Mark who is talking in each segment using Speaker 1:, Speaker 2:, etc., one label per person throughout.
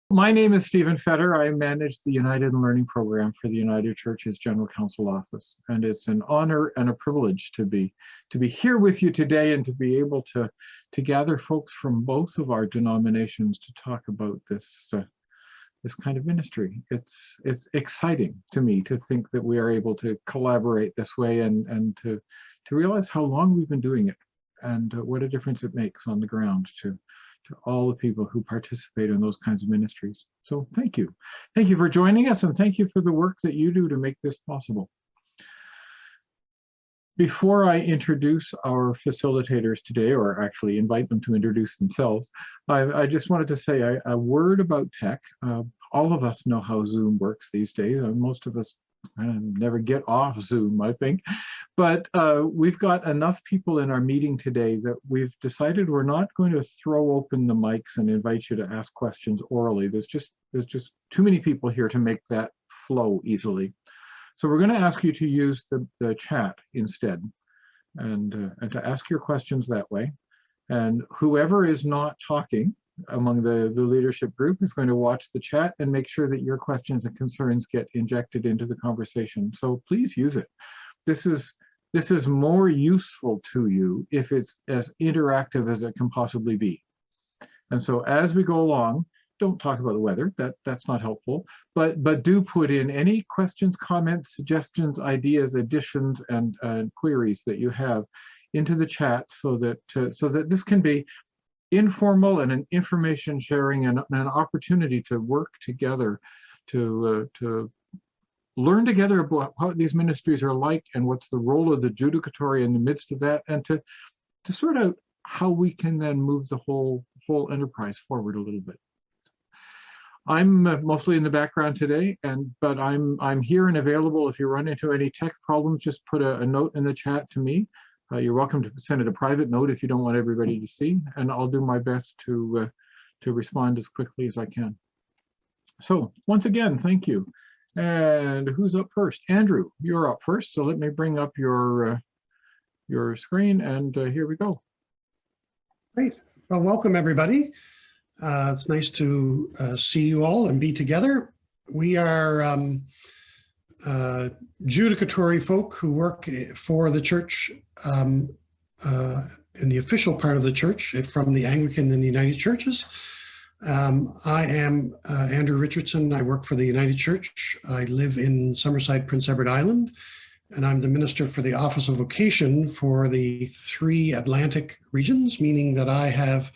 Speaker 1: My name is Stephen Fetter. I manage the United and Learning Program for the United Church's General Council Office, and it's an honor and a privilege to be here with you today and to be able to gather folks from both of our denominations to talk about this this kind of ministry. It's exciting to me to think that we are able to collaborate this way and to realize how long we've been doing it and what a difference it makes on the ground to all the people who participate in those kinds of ministries. So thank you. Thank you for joining us, and thank you for the work that you do to make this possible. Before I introduce our facilitators today, or actually invite them to introduce themselves, I just wanted to say a word about tech. All of us know how Zoom works these days. Most of us never get off Zoom, I think. But we've got enough people in our meeting today that we've decided we're not going to throw open the mics and invite you to ask questions orally. There's just too many people here to make that flow easily. So we're going to ask you to use the chat instead and to ask your questions that way. And whoever is not talking among the leadership group is going to watch the chat and make sure that your questions and concerns get injected into the conversation. So please use it. This is more useful to you if it's as interactive as it can possibly be. And so as we go along, don't talk about the weather, that's not helpful, but do put in any questions, comments, suggestions, ideas, additions, and queries that you have into the chat so that this can be informal and an information sharing and an opportunity to work together to learn together about what these ministries are like and what's the role of the judicatory in the midst of that, and to sort out how we can then move the whole enterprise forward a little bit. I'm mostly in the background today, but I'm here and available. If you run into any tech problems, just put a note in the chat to me. You're welcome to send it a private note if you don't want everybody to see, and I'll do my best to respond as quickly as I can. So once again, thank you. And who's up first? Andrew, you're up first. So let me bring up your screen, and here we go.
Speaker 2: Great. Well, welcome everybody. It's nice to see you all and be together. We are judicatory folk who work for the church in the official part of the church from the Anglican and United churches. I am Andrew Richardson. I work for the United Church. I live in Summerside, Prince Edward Island, and I'm the minister for the Office of Vocation for the 3 Atlantic regions, meaning that I have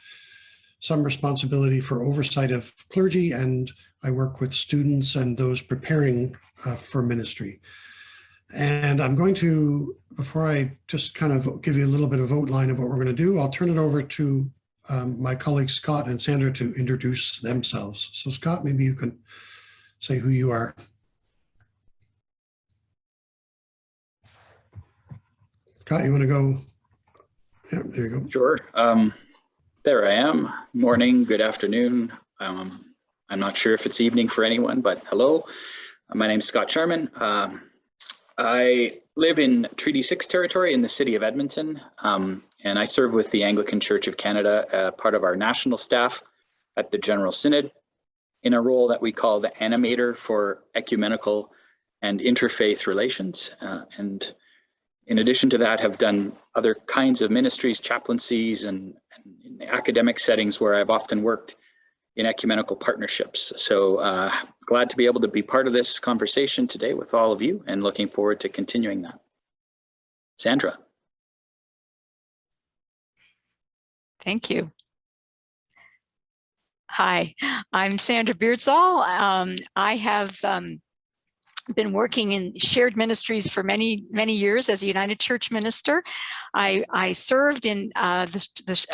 Speaker 2: some responsibility for oversight of clergy, and I work with students and those preparing for ministry. And I'm going to, before I just kind of give you a little bit of outline of what we're going to do, I'll turn it over to my colleagues Scott and Sandra to introduce themselves. So Scott, maybe you can say who you are. Scott, you want to go? Yeah, there you go.
Speaker 3: Sure. There I am. Morning, good afternoon. I'm not sure if it's evening for anyone, but hello. My name's Scott Sharman. I live in Treaty 6 territory in the city of Edmonton, and I serve with the Anglican Church of Canada, part of our national staff at the General Synod, in a role that we call the animator for ecumenical and interfaith relations. And in addition to that, have done other kinds of ministries, chaplaincies, and in academic settings where I've often worked in ecumenical partnerships. So glad to be able to be part of this conversation today with all of you, and looking forward to continuing that. Sandra.
Speaker 4: Thank you. Hi, I'm Sandra Beardsall. I have been working in shared ministries for many years as a United Church minister. I served in a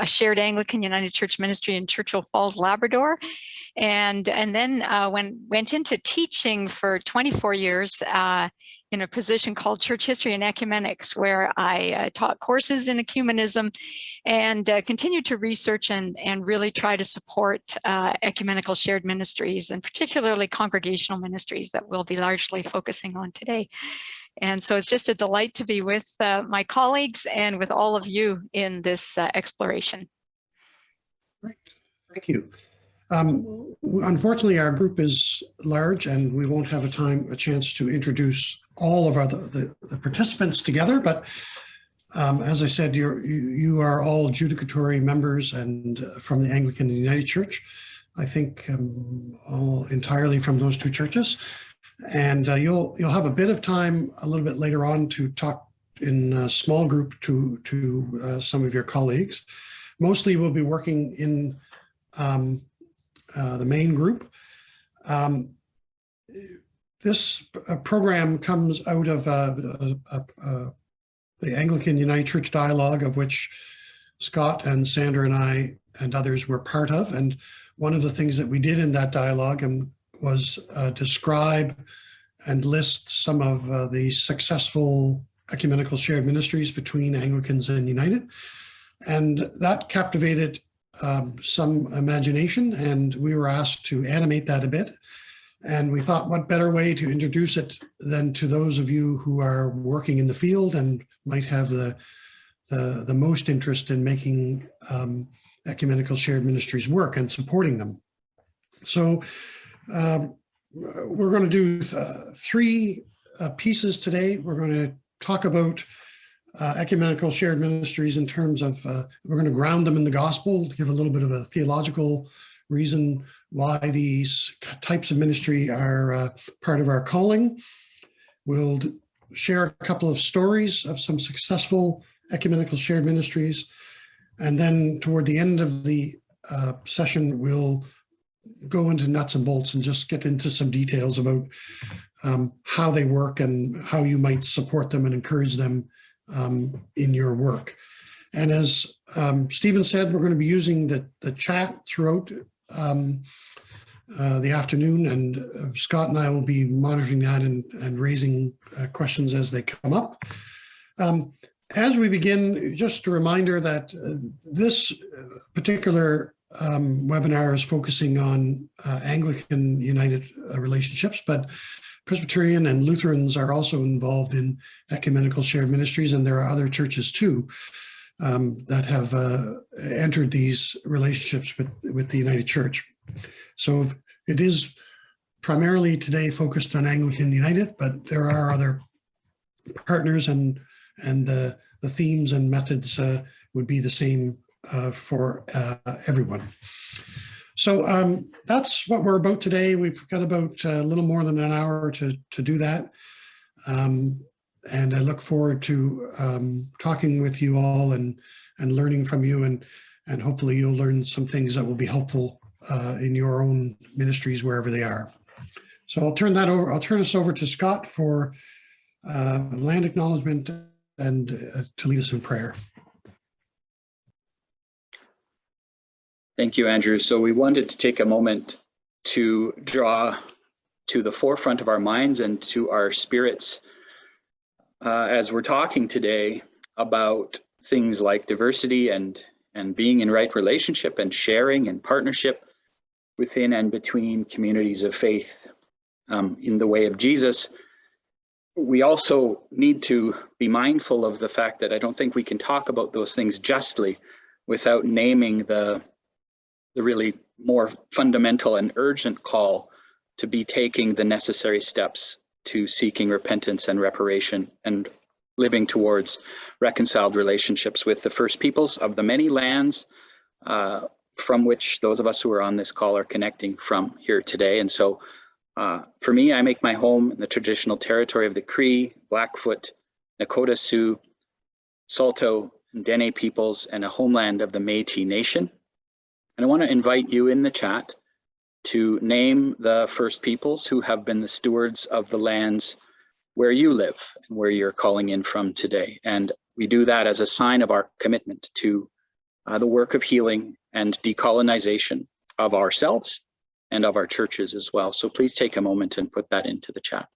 Speaker 4: shared Anglican United Church ministry in Churchill Falls, Labrador, and then went into teaching for 24 years in a position called Church History and Ecumenics, where I taught courses in ecumenism and continued to research and really try to support ecumenical shared ministries, and particularly congregational ministries that we'll be largely focusing on today. And so it's just a delight to be with my colleagues and with all of you in this exploration.
Speaker 2: Great, thank you. Unfortunately, our group is large and we won't have a chance to introduce all of the participants together. But as I said, you are all judicatory members and from the Anglican and United Church. I think all entirely from those two churches. And you'll have a bit of time a little bit later on to talk in a small group to some of your colleagues. Mostly we'll be working in the main group. This program comes out of the Anglican United Church dialogue, of which Scott and Sandra and I and others were part of. And one of the things that we did in that dialogue was describe and list some of the successful ecumenical shared ministries between Anglicans and United. And that captivated some imagination, and we were asked to animate that a bit. And we thought, what better way to introduce it than to those of you who are working in the field and might have the most interest in making ecumenical shared ministries work and supporting them. So we're going to do three pieces today. We're going to talk about ecumenical shared ministries in terms of, we're going to ground them in the gospel, to give a little bit of a theological reason why these types of ministry are part of our calling. We'll share a couple of stories of some successful ecumenical shared ministries. And then toward the end of the session, we'll go into nuts and bolts and just get into some details about how they work and how you might support them and encourage them in your work. And as Stephen said, we're going to be using the chat throughout the afternoon, and Scott and I will be monitoring that and raising questions as they come up. As we begin, just a reminder that this particular webinar is focusing on Anglican United relationships, but Presbyterian and Lutherans are also involved in ecumenical shared ministries, and there are other churches too that have entered these relationships with the United Church. So it is primarily today focused on Anglican United, but there are other partners, and the themes and methods would be the same for everyone. So that's what we're about today. We've got about a little more than an hour to do that. And I look forward to talking with you all and learning from you, and hopefully you'll learn some things that will be helpful in your own ministries wherever they are. So I'll turn us over to Scott for land acknowledgement and to lead us in prayer.
Speaker 3: Thank you, Andrew. So we wanted to take a moment to draw to the forefront of our minds and to our spirits as we're talking today about things like diversity and being in right relationship and sharing and partnership within and between communities of faith in the way of Jesus. We also need to be mindful of the fact that I don't think we can talk about those things justly without naming the really more fundamental and urgent call to be taking the necessary steps to seeking repentance and reparation and living towards reconciled relationships with the first peoples of the many lands from which those of us who are on this call are connecting from here today. And so for me, I make my home in the traditional territory of the Cree, Blackfoot, Nakota Sioux, Saulteaux, and Dene peoples, and a homeland of the Métis Nation. And I want to invite you in the chat to name the first peoples who have been the stewards of the lands where you live and where you're calling in from today. And we do that as a sign of our commitment to the work of healing and decolonization of ourselves and of our churches as well. So please take a moment and put that into the chat.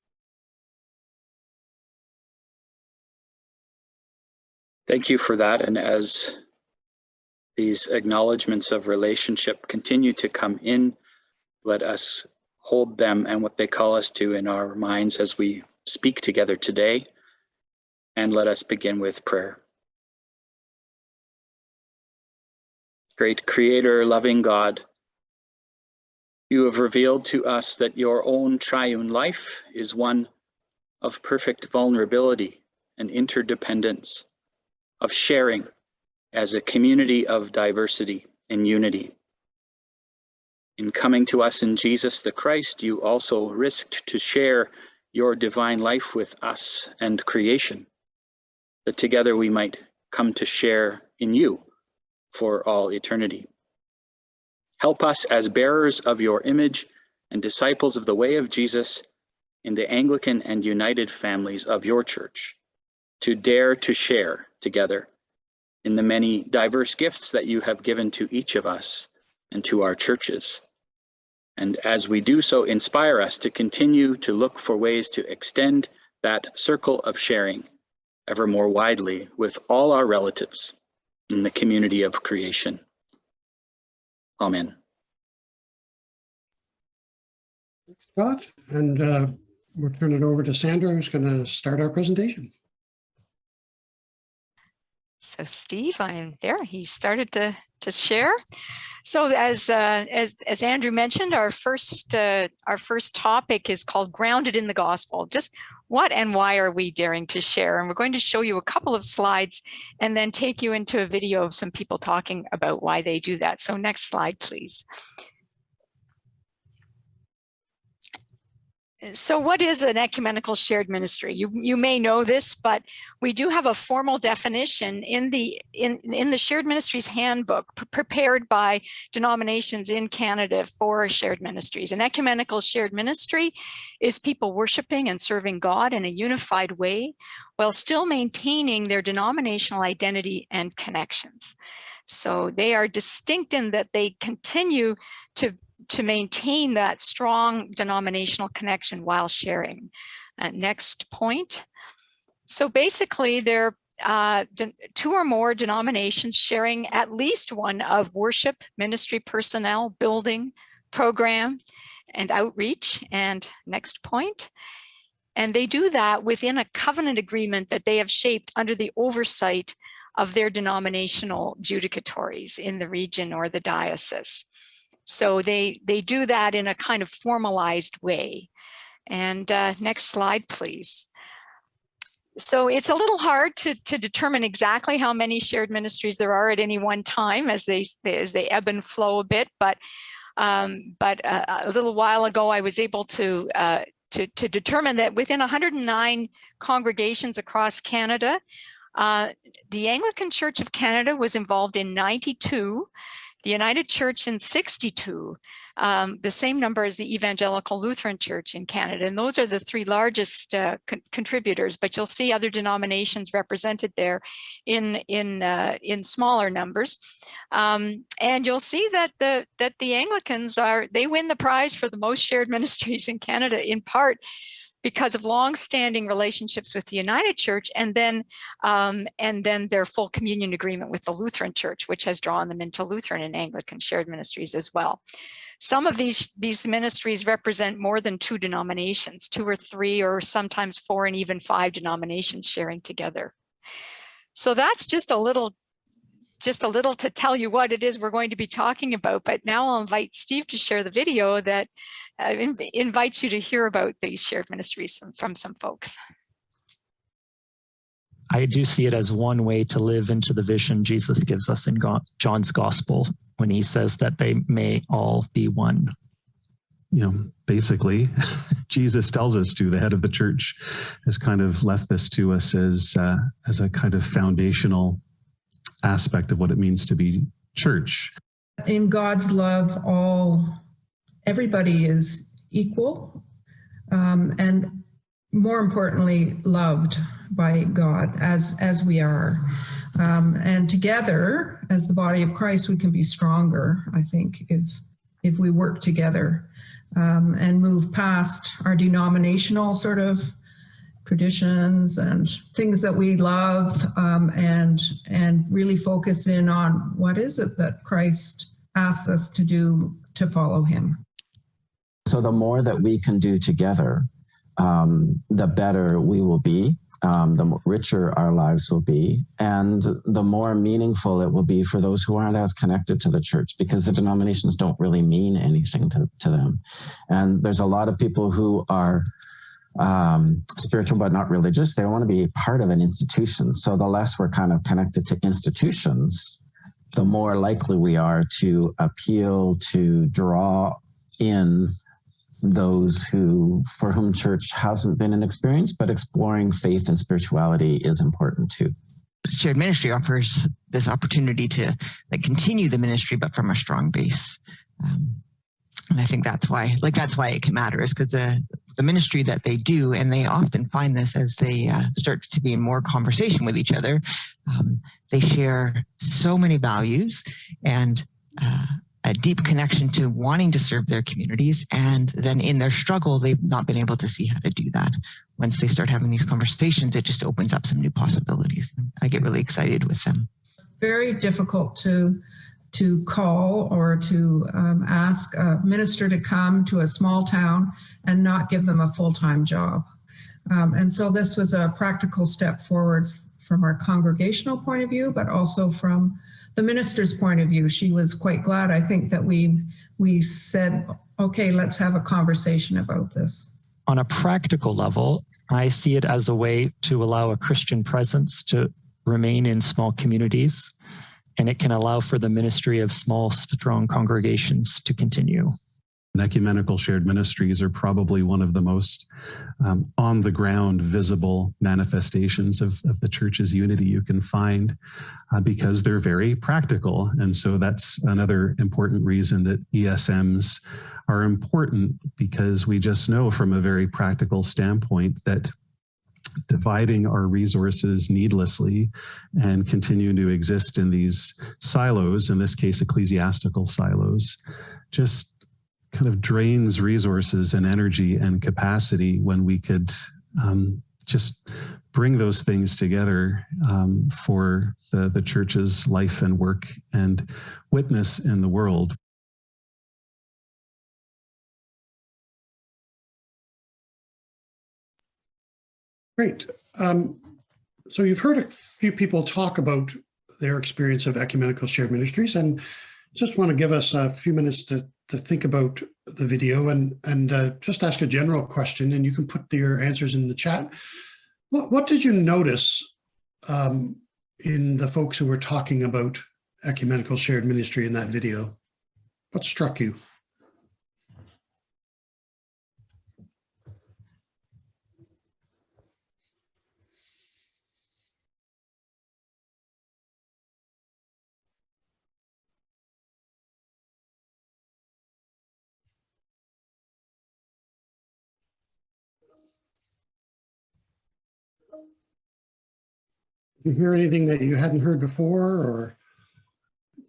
Speaker 3: Thank you for that. And as these acknowledgements of relationship continue to come in, let us hold them and what they call us to in our minds as we speak together today. And let us begin with prayer. Great Creator, loving God, You have revealed to us that your own triune life is one of perfect vulnerability and interdependence, of sharing as a community of diversity and unity. In coming to us in Jesus the Christ, you also risked to share your divine life with us and creation, that together we might come to share in you for all eternity. Help us as bearers of your image and disciples of the way of Jesus in the Anglican and United families of your church, to dare to share together in the many diverse gifts that you have given to each of us and to our churches. And as we do so, inspire us to continue to look for ways to extend that circle of sharing ever more widely with all our relatives in the community of creation. Amen.
Speaker 2: Scott, and we'll turn it over to Sandra, who's going to start our presentation.
Speaker 4: So Steve, I'm there. He started to share. So as Andrew mentioned, our first topic is called Grounded in the Gospel. Just what and why are we daring to share? And we're going to show you a couple of slides and then take you into a video of some people talking about why they do that. So next slide, please. So what is an ecumenical shared ministry? You may know this, but we do have a formal definition in the Shared Ministries Handbook prepared by denominations in Canada for shared ministries. An ecumenical shared ministry is people worshiping and serving God in a unified way while still maintaining their denominational identity and connections. So they are distinct in that they continue to maintain that strong denominational connection while sharing. Next point. So basically, there are two or more denominations sharing at least one of worship, ministry personnel, building, program, and outreach. And next point. And they do that within a covenant agreement that they have shaped under the oversight of their denominational judicatories in the region or the diocese. So they do that in a kind of formalized way. And next slide, please. So it's a little hard to determine exactly how many shared ministries there are at any one time as they ebb and flow a bit. But a little while ago, I was able to determine that within 109 congregations across Canada, the Anglican Church of Canada was involved in 92. The United Church in 62, the same number as the Evangelical Lutheran Church in Canada. And those are the three largest contributors, but you'll see other denominations represented there in smaller numbers. And you'll see that the Anglicans they win the prize for the most shared ministries in Canada, in part because of long-standing relationships with the United Church, and then their full communion agreement with the Lutheran Church, which has drawn them into Lutheran and Anglican shared ministries as well. Some of these ministries represent more than two denominations, 2 or 3, or sometimes 4 and even 5 denominations sharing together. So that's just a little to tell you what it is we're going to be talking about. But now I'll invite Steve to share the video that invites you to hear about these shared ministries from some folks.
Speaker 5: I do see it as one way to live into the vision Jesus gives us in John's gospel when he says that they may all be one.
Speaker 6: You know, basically, Jesus tells us to. The head of the church has kind of left this to us as a kind of foundational aspect of what it means to be church.
Speaker 7: In God's love, everybody is equal, and more importantly, loved by God as we are. And together, as the body of Christ, we can be stronger, I think, if we work together and move past our denominational sort of traditions and things that we love, and really focus in on what is it that Christ asks us to do to follow him.
Speaker 8: So the more that we can do together, the better we will be, the richer our lives will be, and the more meaningful it will be for those who aren't as connected to the church, because the denominations don't really mean anything to them. And there's a lot of people who are spiritual but not religious. They don't want to be part of an institution. So the less we're kind of connected to institutions, the more likely we are to appeal, to draw in those for whom church hasn't been an experience, but exploring faith and spirituality is important too.
Speaker 9: Shared ministry offers this opportunity to continue the ministry, but from a strong base. And I think that's why it can matter, is because the ministry that they do, and they often find this as they start to be in more conversation with each other, they share so many values and a deep connection to wanting to serve their communities. And then in their struggle, they've not been able to see how to do that. Once they start having these conversations, it just opens up some new possibilities. I get really excited with them.
Speaker 7: Very difficult to call or to ask a minister to come to a small town and not give them a full-time job. And so this was a practical step forward from our congregational point of view, but also from the minister's point of view. She was quite glad, I think, that we said, okay, let's have a conversation about this.
Speaker 5: On a practical level, I see it as a way to allow a Christian presence to remain in small communities, and it can allow for the ministry of small, strong congregations to continue.
Speaker 6: And ecumenical shared ministries are probably one of the most on-the-ground visible manifestations of the church's unity you can find, because they're very practical. And so that's another important reason that ESMs are important, because we just know from a very practical standpoint that dividing our resources needlessly and continuing to exist in these silos, in this case ecclesiastical silos, just kind of drains resources and energy and capacity, when we could just bring those things together for the church's life and work and witness in the world.
Speaker 2: Great. So you've heard a few people talk about their experience of ecumenical shared ministries, and just want to give us a few minutes to think about the video and just ask a general question, and you can put your answers in the chat. What did you notice in the folks who were talking about ecumenical shared ministry in that video? What struck you? Did you hear anything that you hadn't heard before or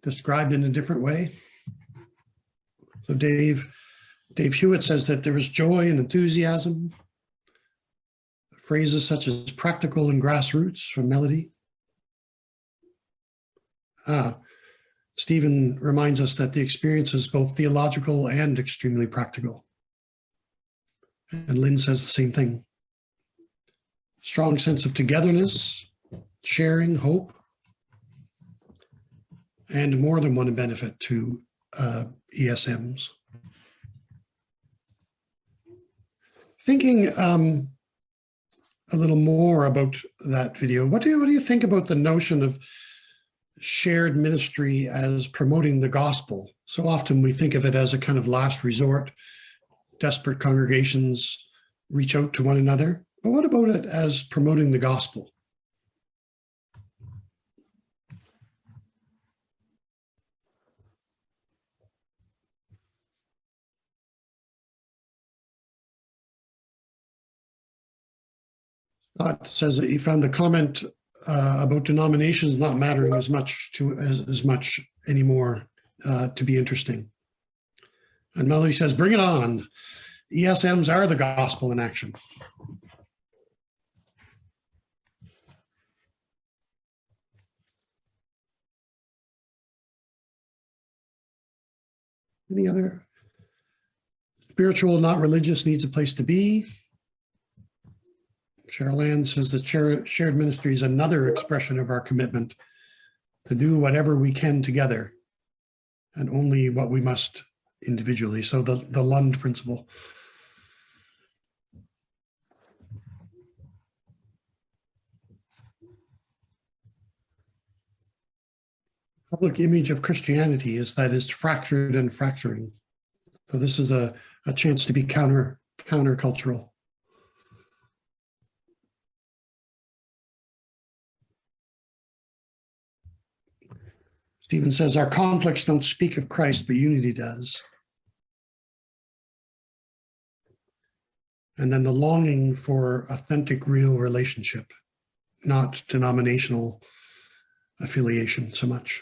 Speaker 2: described in a different way? So Dave Hewitt says that there was joy and enthusiasm, phrases such as practical and grassroots from Melody. Stephen reminds us that the experience is both theological and extremely practical. And Lynn says the same thing. Strong sense of togetherness, sharing, hope, and more than one benefit to ESMs. Thinking a little more about that video, what do you think about the notion of shared ministry as promoting the gospel? So often we think of it as a kind of last resort. Desperate congregations reach out to one another. But what about it as promoting the gospel? Scott says that he found the comment about denominations not mattering as much anymore to be interesting. And Melody says, bring it on. ESMs are the gospel in action. Any other? Spiritual, not religious, needs a place to be. Cheryl Ann says that shared ministry is another expression of our commitment to do whatever we can together and only what we must individually. So the Lund principle. Public image of Christianity is that it's fractured and fracturing. So this is a chance to be countercultural. Stephen says, our conflicts don't speak of Christ, but unity does. And then the longing for authentic, real relationship, not denominational affiliation so much.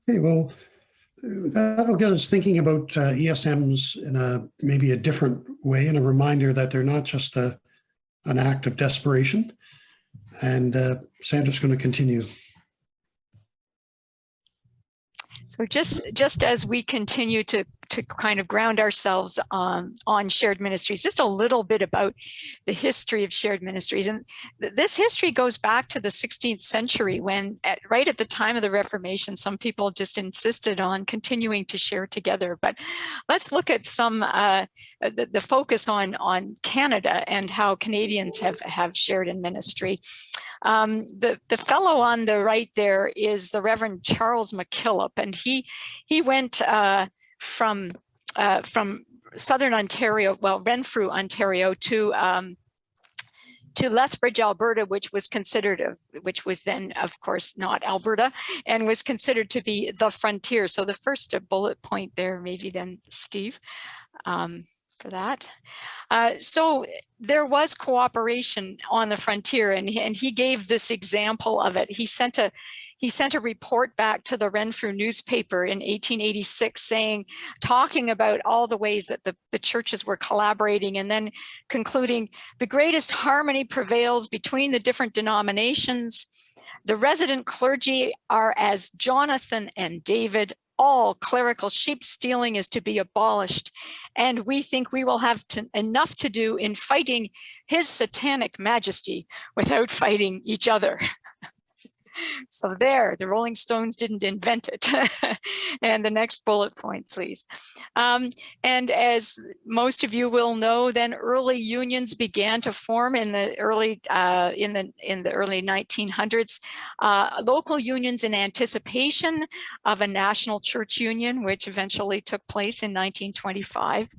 Speaker 2: Okay, well, that'll get us thinking about ESMs in maybe a different way, and a reminder that they're not just an act of desperation. And Sandra's going to continue.
Speaker 4: So just as we continue to kind of ground ourselves on shared ministries, just a little bit about the history of shared ministries. And this history goes back to the 16th century when, right at the time of the Reformation, some people just insisted on continuing to share together. But let's look at some, the focus on Canada and how Canadians have shared in ministry. The fellow on the right there is the Reverend Charles McKillop, and he went from southern Ontario, well, Renfrew, Ontario, to Lethbridge, Alberta, which was then, of course, not Alberta, and was considered to be the frontier. So the first bullet point there, maybe then Steve, for that. So there was cooperation on the frontier, and he gave this example of it. He sent a report back to the Renfrew newspaper in 1886 talking about all the ways that the churches were collaborating, and then concluding, the greatest harmony prevails between the different denominations. The resident clergy are as Jonathan and David. All clerical sheep stealing is to be abolished, and we think we will have enough to do in fighting his satanic majesty without fighting each other. So there, the Rolling Stones didn't invent it. And the next bullet point, please. And as most of you will know, then early unions began to form in the early 1900s. Local unions in anticipation of a national church union, which eventually took place in 1925.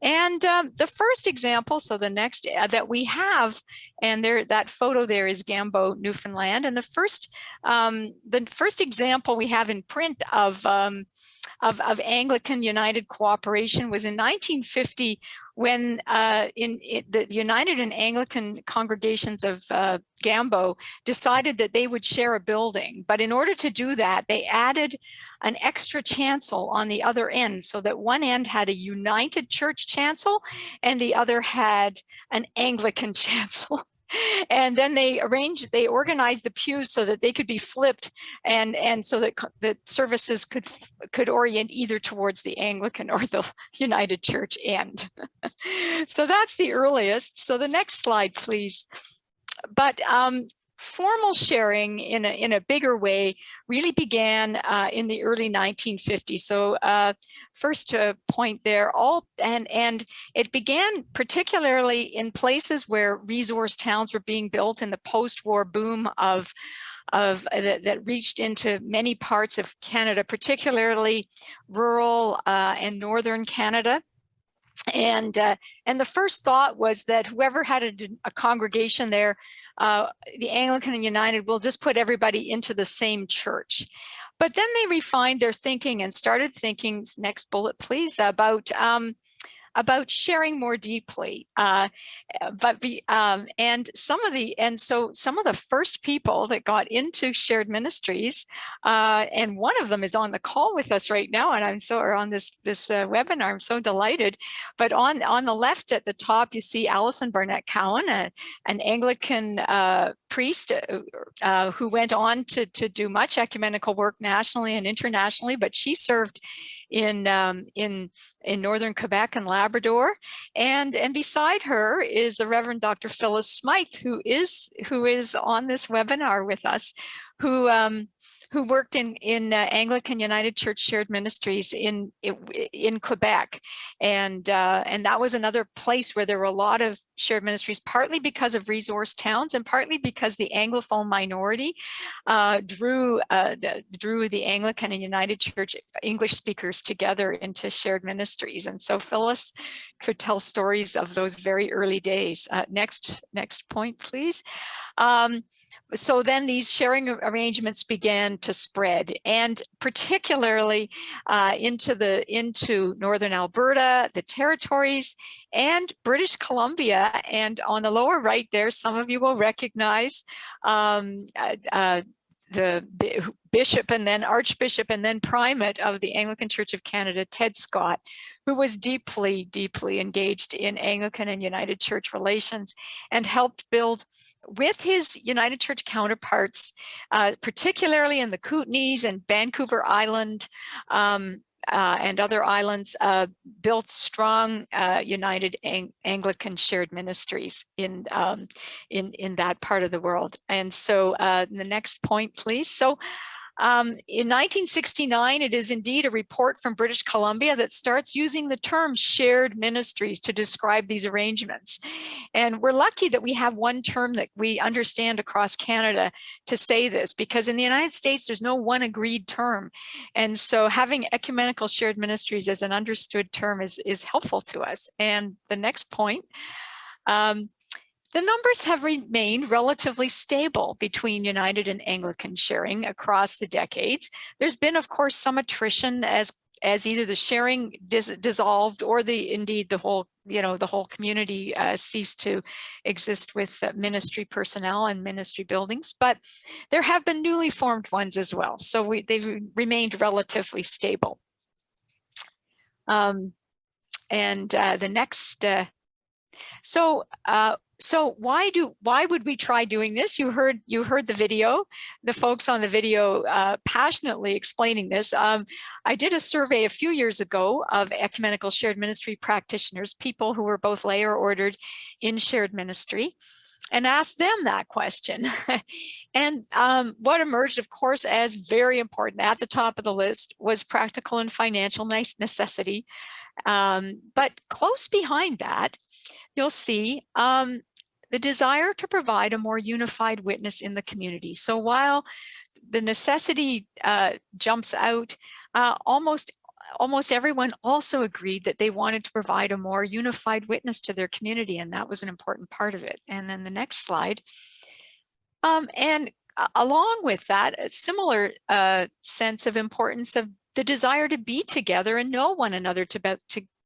Speaker 4: And the first example, so the next that we have, and that photo there is Gambo, Newfoundland. And the first example we have in print of Anglican United cooperation was in 1950, when the United and Anglican congregations of Gambo decided that they would share a building. But in order to do that, they added an extra chancel on the other end, so that one end had a United Church chancel and the other had an Anglican chancel. And then they organized the pews so that they could be flipped, and so that the services could orient either towards the Anglican or the United Church end. So that's the earliest. So the next slide, please. But formal sharing in a bigger way really began in the early 1950s. So first point there, and it began particularly in places where resource towns were being built in the post-war boom that reached into many parts of Canada, particularly rural and northern Canada. And the first thought was that whoever had a congregation there, the Anglican and United, will just put everybody into the same church. But then they refined their thinking and started thinking, next bullet please, about about sharing more deeply. And some of the first people that got into shared ministries, and one of them is on the call with us right now, and on this webinar. I'm so delighted. But on the left at the top, you see Alison Barnett Cowan, an Anglican priest who went on to do much ecumenical work nationally and internationally, but she served in northern Quebec and Labrador, and beside her is the Reverend Dr. Phyllis Smythe, who is on this webinar with us, who worked in Anglican United Church Shared Ministries in Quebec, and that was another place where there were a lot of shared ministries, partly because of resource towns and partly because the Anglophone minority drew the Anglican and United Church English speakers together into shared ministries. And so Phyllis could tell stories of those very early days. Next point, please. So then these sharing arrangements began to spread, and particularly into northern Alberta, the territories, and British Columbia. And on the lower right there, some of you will recognize the bishop and then archbishop and then primate of the Anglican Church of Canada, Ted Scott, who was deeply, deeply engaged in Anglican and United Church relations and helped build with his United Church counterparts, particularly in the Kootenays and Vancouver Island, and other islands, built strong United Anglican shared ministries in that part of the world. And so the next point, please. So in 1969, it is indeed a report from British Columbia that starts using the term shared ministries to describe these arrangements. And we're lucky that we have one term that we understand across Canada to say this, because in the United States, there's no one agreed term. And so having ecumenical shared ministries as an understood term is helpful to us. And the next point, the numbers have remained relatively stable between United and Anglican sharing across the decades. There's been, of course, some attrition as either the sharing dissolved or the whole community ceased to exist with ministry personnel and ministry buildings. But there have been newly formed ones as well. So they've remained relatively stable. And the next, so why would we try doing this? You heard the video, the folks on the video passionately explaining this. I did a survey a few years ago of ecumenical shared ministry practitioners, people who were both lay or ordered in shared ministry, and asked them that question. And what emerged, of course, as very important at the top of the list was practical and financial necessity. But close behind that, you'll see the desire to provide a more unified witness in the community. So while the necessity jumps out, almost everyone also agreed that they wanted to provide a more unified witness to their community, and that was an important part of it. And then the next slide. And along with that, a similar sense of importance of the desire to be together and know one another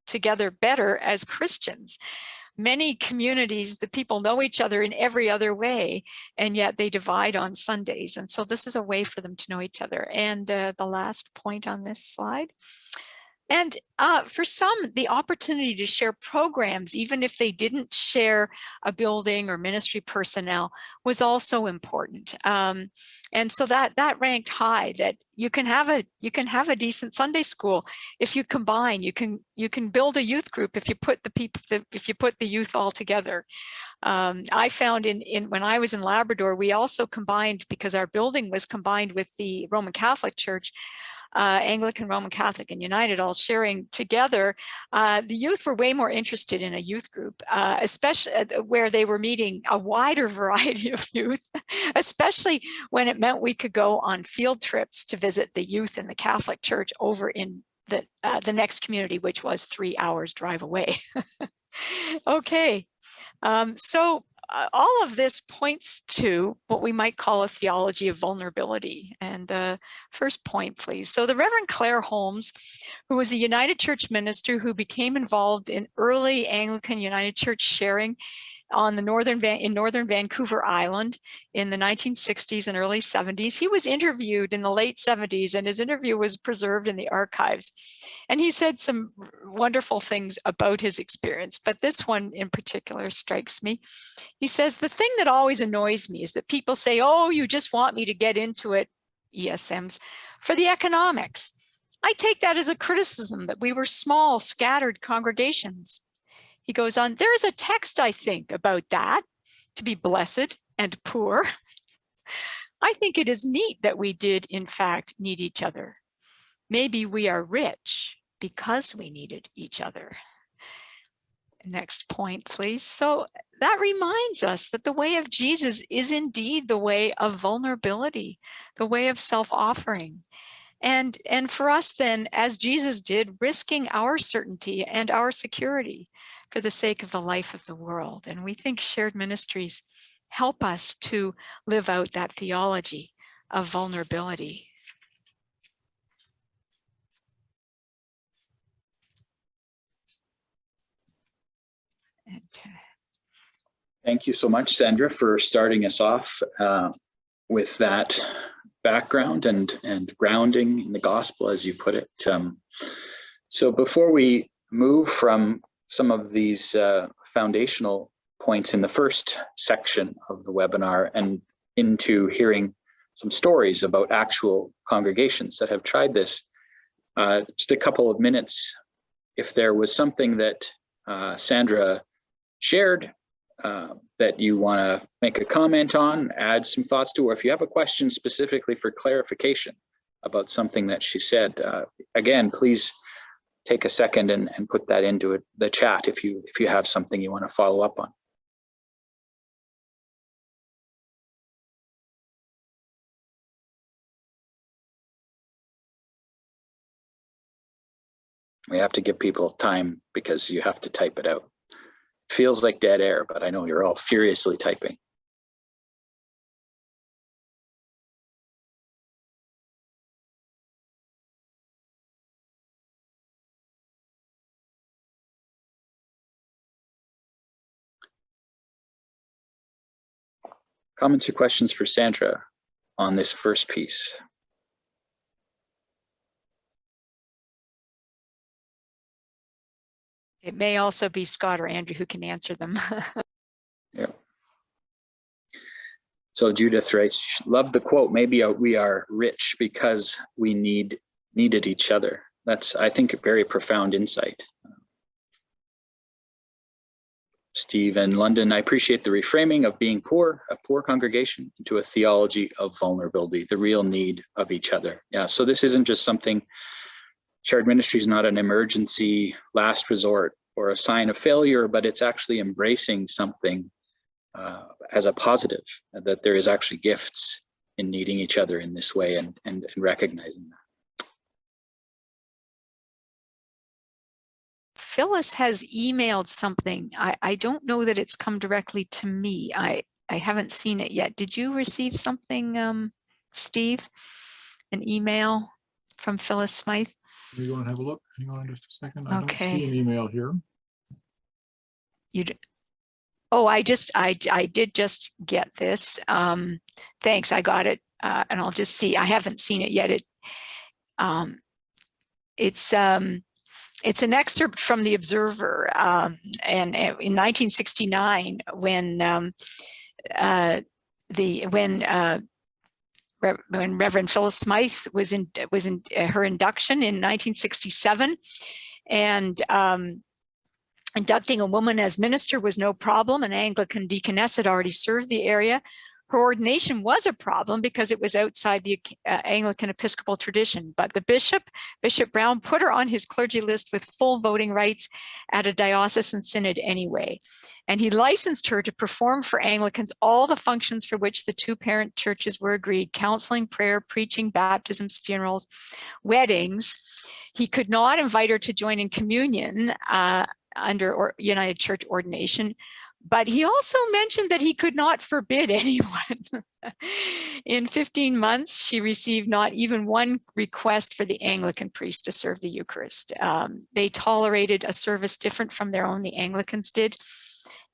Speaker 4: together better as Christians. Many communities, the people know each other in every other way, and yet they divide on Sundays. And so this is a way for them to know each other. And the last point on this slide. And for some, the opportunity to share programs, even if they didn't share a building or ministry personnel, was also important. And so that ranked high. That you can have a decent Sunday school if you combine. You can build a youth group if you put the youth all together. I found when I was in Labrador, we also combined, because our building was combined with the Roman Catholic Church. Anglican, Roman Catholic, and United all sharing together, the youth were way more interested in a youth group, especially where they were meeting a wider variety of youth, especially when it meant we could go on field trips to visit the youth in the Catholic Church over in the next community, which was 3 hours drive away. Okay, so all of this points to what we might call a theology of vulnerability. And the first point, please. So the Reverend Claire Holmes, who was a United Church minister who became involved in early Anglican United Church sharing on the northern Vancouver Island in the 1960s and early 70s. He was interviewed in the late 70s, and his interview was preserved in the archives. And he said some wonderful things about his experience, but this one in particular strikes me. He says, the thing that always annoys me is that people say, oh, you just want me to get into it, ESMs, for the economics. I take that as a criticism that we were small, scattered congregations. He goes on, there is a text, I think, about that, to be blessed and poor. I think it is neat that we did, in fact, need each other. Maybe we are rich because we needed each other. Next point, please. So that reminds us that the way of Jesus is indeed the way of vulnerability, the way of self-offering. And for us then, as Jesus did, risking our certainty and our security for the sake of the life of the world. And we think shared ministries help us to live out that theology of vulnerability. Okay.
Speaker 3: Thank you so much, Sandra, for starting us off with that background and grounding in the gospel, as you put it. So before we move from some of these foundational points in the first section of the webinar and into hearing some stories about actual congregations that have tried this, just a couple of minutes, if there was something that Sandra shared that you want to make a comment on, add some thoughts to, or if you have a question specifically for clarification about something that she said, again, please take a second and put that into the chat if you have something you want to follow up on. We have to give people time because you have to type it out. Feels like dead air, but I know you're all furiously typing. Comments or questions for Sandra on this first piece?
Speaker 4: It may also be Scott or Andrew who can answer them.
Speaker 3: Yeah. So Judith writes, love the quote, maybe we are rich because we needed each other. That's, I think, a very profound insight. Steve in London, I appreciate the reframing of being poor, a poor congregation, into a theology of vulnerability, the real need of each other. Yeah, so this isn't just something, shared ministry is not an emergency last resort or a sign of failure, but it's actually embracing something as a positive, that there is actually gifts in needing each other in this way and recognizing that.
Speaker 4: Phyllis has emailed something. I don't know that it's come directly to me. I haven't seen it yet. Did you receive something, Steve? An email from Phyllis Smythe?
Speaker 1: You go and have a look. Hang on just a second. I don't
Speaker 4: Okay.
Speaker 1: see an email here.
Speaker 4: Oh, I did just get this. Thanks, I got it. And I'll just see. I haven't seen it yet. It's an excerpt from the Observer, and in 1969, when Reverend Phyllis Smythe was in her induction in 1967, and inducting a woman as minister was no problem. An Anglican deaconess had already served the area. Her ordination was a problem because it was outside the Anglican Episcopal tradition, but the Bishop Brown, put her on his clergy list with full voting rights at a diocesan synod anyway. And he licensed her to perform for Anglicans all the functions for which the two parent churches were agreed: counseling, prayer, preaching, baptisms, funerals, weddings. He could not invite her to join in communion under United Church ordination, But he also mentioned that he could not forbid anyone. In 15 months, she received not even one request for the Anglican priest to serve the Eucharist. They tolerated a service different from their own, the Anglicans did.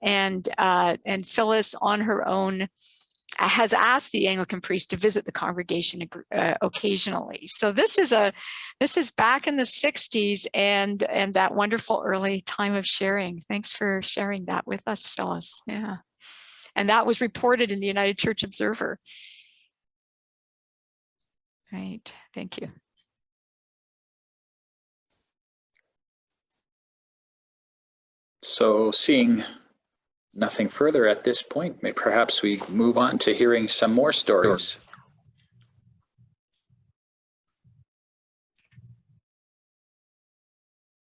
Speaker 4: And Phyllis, on her own, has asked the Anglican priest to visit the congregation occasionally. So this is back in the 60s and that wonderful early time of sharing. Thanks for sharing that with us, Phyllis. Yeah. And that was reported in the United Church Observer. Right, thank you.
Speaker 3: So seeing nothing further at this point, perhaps we move on to hearing some more stories.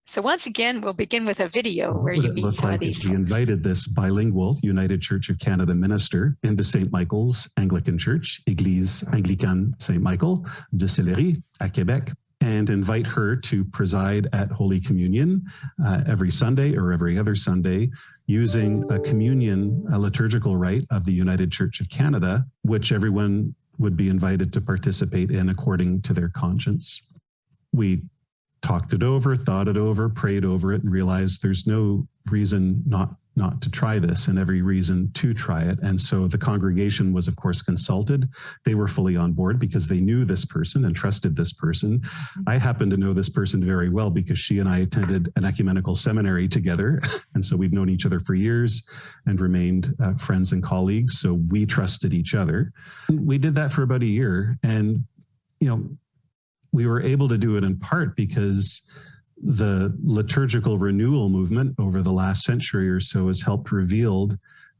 Speaker 4: So once again, we'll begin with a video where you meet some of these folks.
Speaker 6: We invited this bilingual United Church of Canada minister into St. Michael's Anglican Church, Église Anglicane St. Michael de Sillery à Québec, and invite her to preside at Holy Communion every Sunday or every other Sunday using a communion, a liturgical rite of the United Church of Canada, which everyone would be invited to participate in according to their conscience. We talked it over, thought it over, prayed over it, and realized there's no reason not to try this and every reason to try it. And so the congregation was, of course, consulted. They were fully on board because they knew this person and trusted this person. I happen to know this person very well because she and I attended an ecumenical seminary together. And so we've known each other for years and remained friends and colleagues. So we trusted each other. We did that for about a year. And, you know, we were able to do it in part because the liturgical renewal movement over the last century or so has helped reveal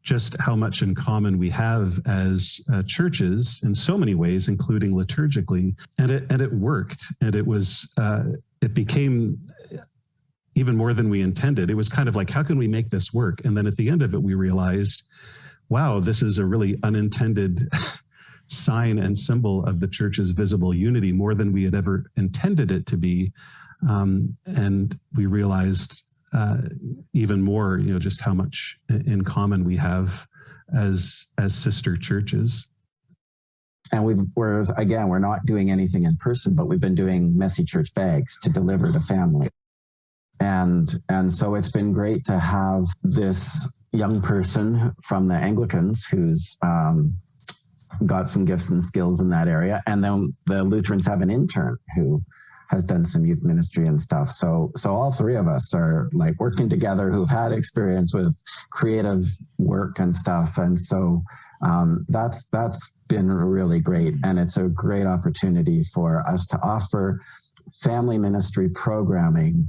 Speaker 6: just how much in common we have as churches in so many ways, including liturgically. And it worked. And it became even more than we intended. It was kind of like, how can we make this work? And then at the end of it, we realized, wow, this is a really unintended sign and symbol of the church's visible unity, more than we had ever intended it to be. And we realized even more, you know, just how much in common we have as sister churches.
Speaker 8: And we're not doing anything in person, but we've been doing messy church bags to deliver to family. And so it's been great to have this young person from the Anglicans who's got some gifts and skills in that area. And then the Lutherans have an intern who has done some youth ministry and stuff. So all three of us are like working together who've had experience with creative work and stuff. And so that's been really great. And it's a great opportunity for us to offer family ministry programming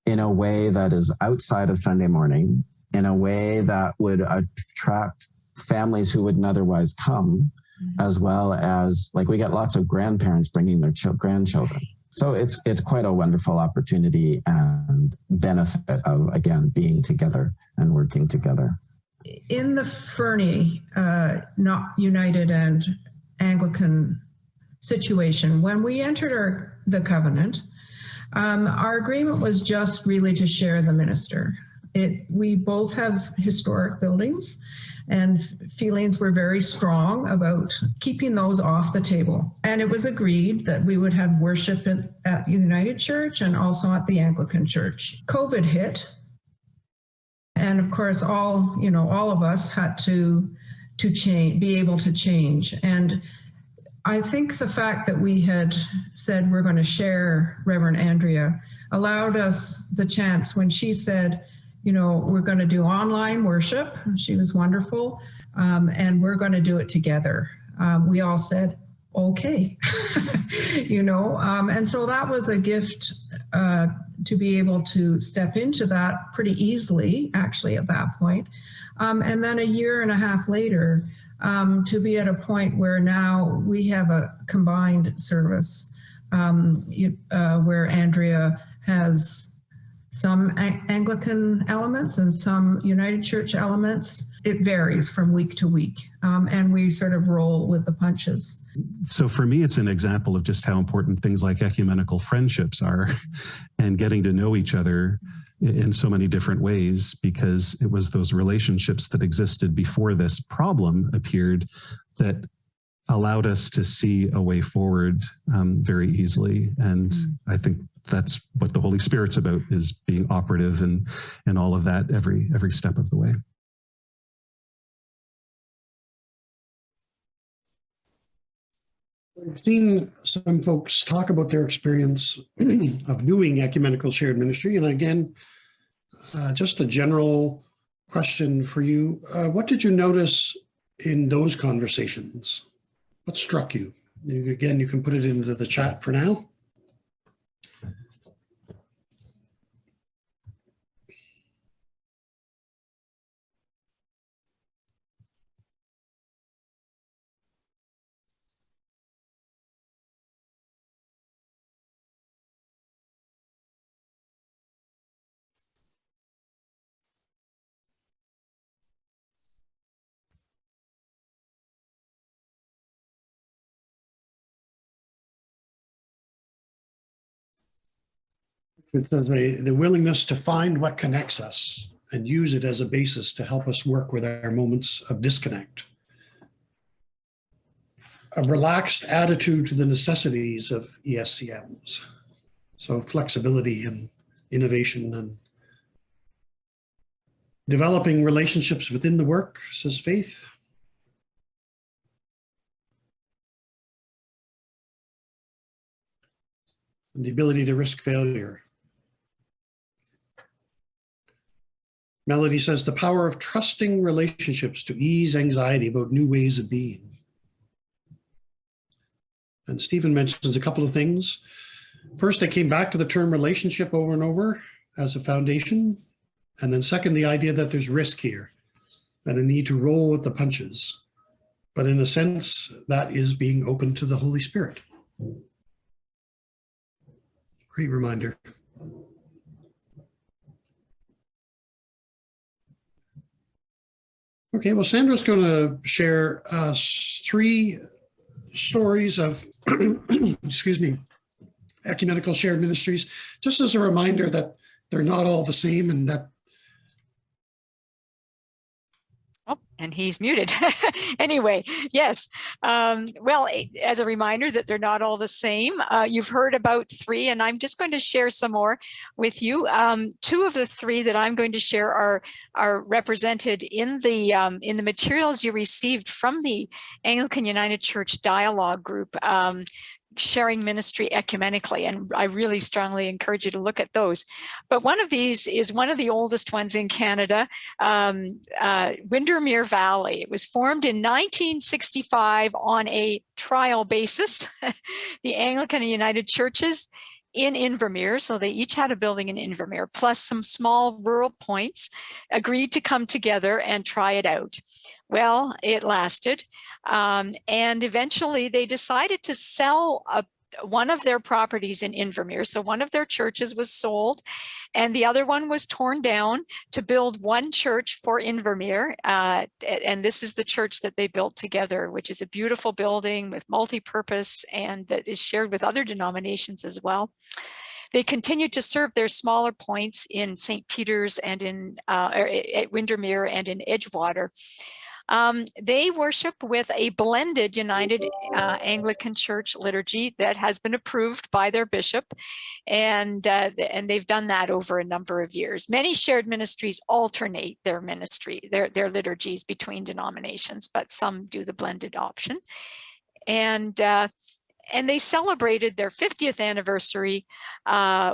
Speaker 8: in a way that is outside of Sunday morning, in a way that would attract families who wouldn't otherwise come, as well as, like, we get lots of grandparents bringing their grandchildren. So it's quite a wonderful opportunity and benefit of, again, being together and working together.
Speaker 7: In the Fernie, not United and Anglican situation, when we entered the covenant, our agreement was just really to share the minister. We both have historic buildings, and feelings were very strong about keeping those off the table. And it was agreed that we would have worship at the United Church and also at the Anglican Church. COVID hit, and of course, all of us had to change, be able to change. And I think the fact that we had said we're going to share Reverend Andrea allowed us the chance when she said, we're going to do online worship. She was wonderful. And we're going to do it together. We all said, okay, and so that was a gift to be able to step into that pretty easily, actually, at that point. And then a year and a half later, to be at a point where now we have a combined service where Andrea has some Anglican elements and some United Church elements. It varies from week to week, and we sort of roll with the punches.
Speaker 6: So for me, it's an example of just how important things like ecumenical friendships are, and getting to know each other in so many different ways, because it was those relationships that existed before this problem appeared that allowed us to see a way forward very easily. And I think that's what the Holy Spirit's about, is being operative and all of that every step of the way.
Speaker 2: I've seen some folks talk about their experience of doing ecumenical shared ministry. And again, just a general question for you. What did you notice in those conversations? What struck you? Again, you can put it into the chat for now. It says the willingness to find what connects us and use it as a basis to help us work with our moments of disconnect. A relaxed attitude to the necessities of ESCMs. So flexibility and innovation and developing relationships within the work, says Faith. And the ability to risk failure. Melody says the power of trusting relationships to ease anxiety about new ways of being. And Stephen mentions a couple of things. First, I came back to the term relationship over and over as a foundation. And then second, the idea that there's risk here and a need to roll with the punches. But in a sense, that is being open to the Holy Spirit. Great reminder. Okay, well, Sandra's going to share 3 stories of, excuse me, ecumenical shared ministries, just as a reminder that they're not all the same and that.
Speaker 4: Oh, and he's muted. Anyway, yes. Well, as a reminder that they're not all the same, you've heard about 3, and I'm just going to share some more with you. 2 of the 3 that I'm going to share are represented in the materials you received from the Anglican United Church dialogue group. Sharing ministry ecumenically, and I really strongly encourage you to look at those. But one of these is one of the oldest ones in Canada, Windermere Valley. It was formed in 1965 on a trial basis. The Anglican and United Churches in Invermere, so they each had a building in Invermere, plus some small rural points, agreed to come together and try it out. Well, it lasted, and eventually they decided to sell one of their properties in Invermere. So one of their churches was sold, and the other one was torn down to build one church for Invermere. And this is the church that they built together, which is a beautiful building with multi-purpose and that is shared with other denominations as well. They continued to serve their smaller points in St. Peter's and at Windermere and in Edgewater. They worship with a blended United Anglican Church liturgy that has been approved by their bishop, and they've done that over a number of years. Many shared ministries alternate their ministry, their liturgies between denominations, but some do the blended option. And they celebrated their 50th anniversary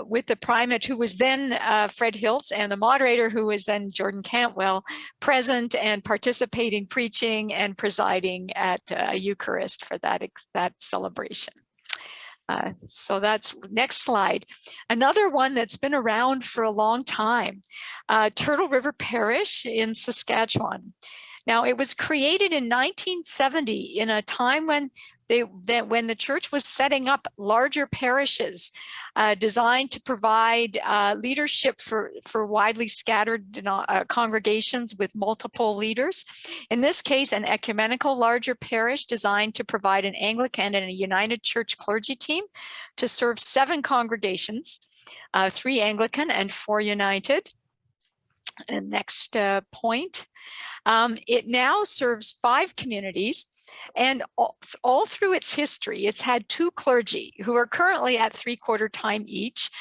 Speaker 4: with the primate, who was then Fred Hiltz, and the moderator, who was then Jordan Cantwell, present and participating, preaching and presiding at Eucharist for that celebration. So that's next slide. Another one that's been around for a long time, Turtle River Parish in Saskatchewan. Now, it was created in 1970 in a time when when the church was setting up larger parishes designed to provide leadership for widely scattered congregations with multiple leaders. In this case, an ecumenical larger parish designed to provide an Anglican and a United Church clergy team to serve 7 congregations, 3 Anglican and 4 United. And next point. It now serves 5 communities, and all through its history, it's had 2 clergy who are currently at 3/4 time each,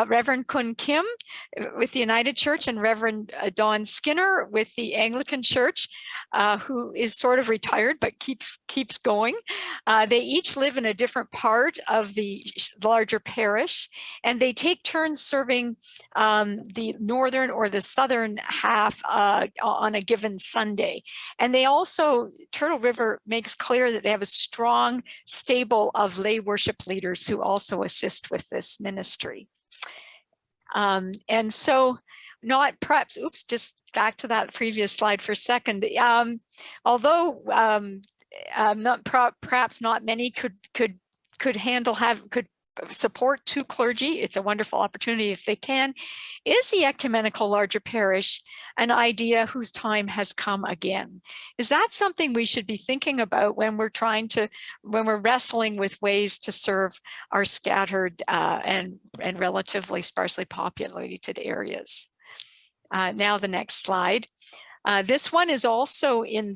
Speaker 4: Reverend Kun Kim with the United Church and Reverend Don Skinner with the Anglican Church, who is sort of retired but keeps going. They each live in a different part of the larger parish, and they take turns serving the northern or the southern half on a given Sunday. And they also, Turtle River makes clear that they have a strong stable of lay worship leaders who also assist with this ministry. And so not perhaps, oops, just back to that previous slide for a second. Although perhaps not many could support 2 clergy, it's a wonderful opportunity if they can. Is the ecumenical larger parish an idea whose time has come again? Is that something we should be thinking about when we're wrestling with ways to serve our scattered and relatively sparsely populated areas? Now the next slide. This one is also in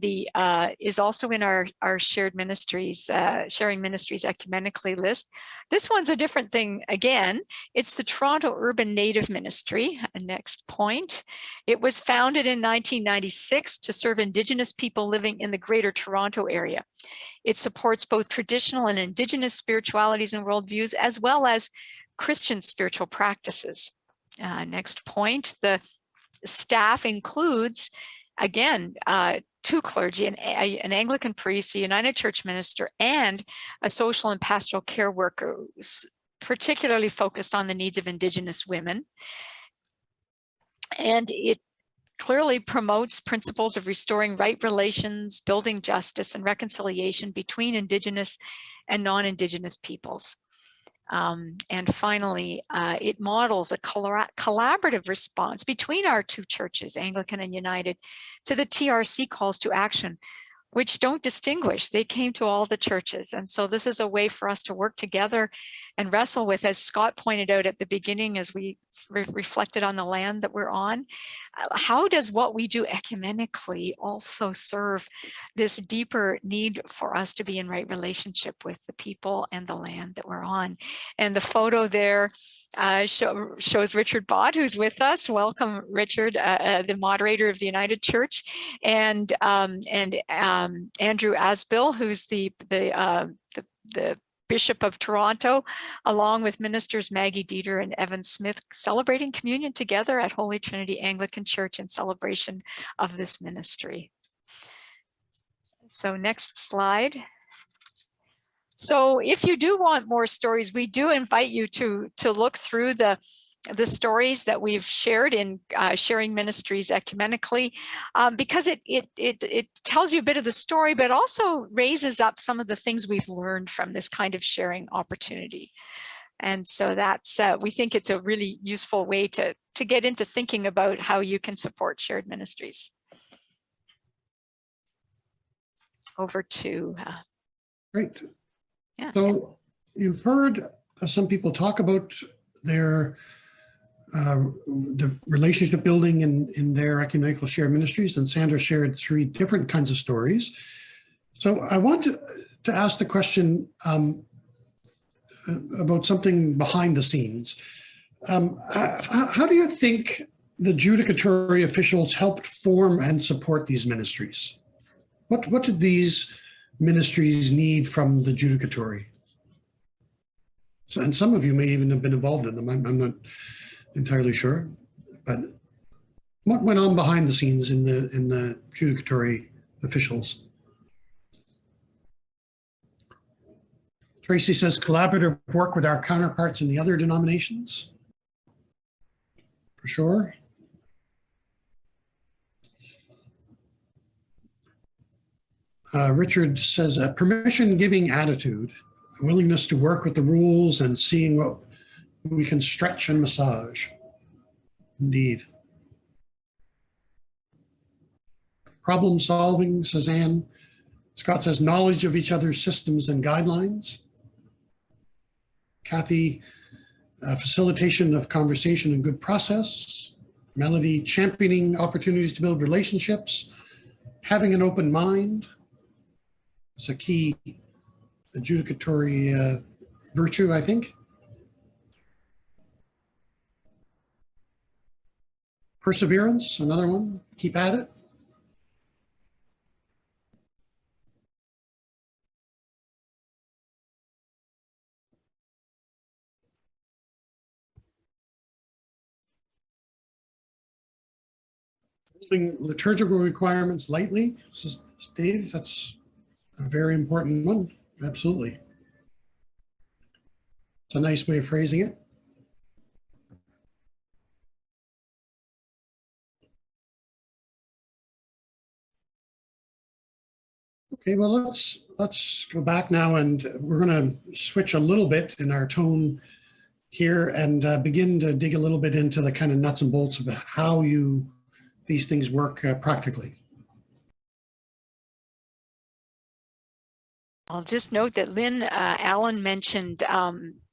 Speaker 4: our shared ministries, sharing ministries ecumenically list. This one's a different thing again. It's the Toronto Urban Native Ministry. Next point. It was founded in 1996 to serve Indigenous people living in the Greater Toronto area. It supports both traditional and Indigenous spiritualities and worldviews, as well as Christian spiritual practices. Next point. The staff includes, again, 2 clergy, an Anglican priest, a United Church minister, and a social and pastoral care worker, particularly focused on the needs of Indigenous women. And it clearly promotes principles of restoring right relations, building justice and reconciliation between Indigenous and non-Indigenous peoples. And finally, it models a collaborative response between our 2 churches, Anglican and United, to the TRC calls to action, which don't distinguish. They came to all the churches. And so this is a way for us to work together and wrestle with, as Scott pointed out at the beginning, as we reflected on the land that we're on, how does what we do ecumenically also serve this deeper need for us to be in right relationship with the people and the land that we're on? And the photo there shows Richard Bott, who's with us. Welcome, Richard, the moderator of the United Church, and Andrew Asbill, who's the Bishop of Toronto, along with ministers Maggie Dieter and Evan Smith, celebrating communion together at Holy Trinity Anglican Church in celebration of this ministry. So next slide. So if you do want more stories, we do invite you to look through the stories that we've shared in sharing ministries ecumenically, because it tells you a bit of the story, but also raises up some of the things we've learned from this kind of sharing opportunity. And so that's, we think it's a really useful way to get into thinking about how you can support shared ministries. Over to
Speaker 2: Great.
Speaker 4: Yes.
Speaker 2: So you've heard some people talk about their the relationship building in their ecumenical shared ministries, and Sandra shared 3 different kinds of stories. So I want to ask the question about something behind the scenes. How do you think the judicatory officials helped form and support these ministries? What did these ministries need from the judicatory? So, and some of you may even have been involved in them. I'm not entirely sure, but what went on behind the scenes in the judicatory officials? Tracy says collaborative work with our counterparts in the other denominations. For sure. Richard says a permission-giving attitude, a willingness to work with the rules and seeing what we can stretch and massage. Indeed. Problem solving, says Anne. Scott says knowledge of each other's systems and guidelines. Kathy, facilitation of conversation and good process. Melody, championing opportunities to build relationships. Having an open mind. It's a key adjudicatory virtue, I think. Perseverance, another one. Keep at it. Holding liturgical requirements lightly, says Dave. That's a very important one. Absolutely. It's a nice way of phrasing it. Okay, well, let's go back now, and we're going to switch a little bit in our tone here and begin to dig a little bit into the kind of nuts and bolts of how these things work practically.
Speaker 4: I'll just note that Lynn Allen mentioned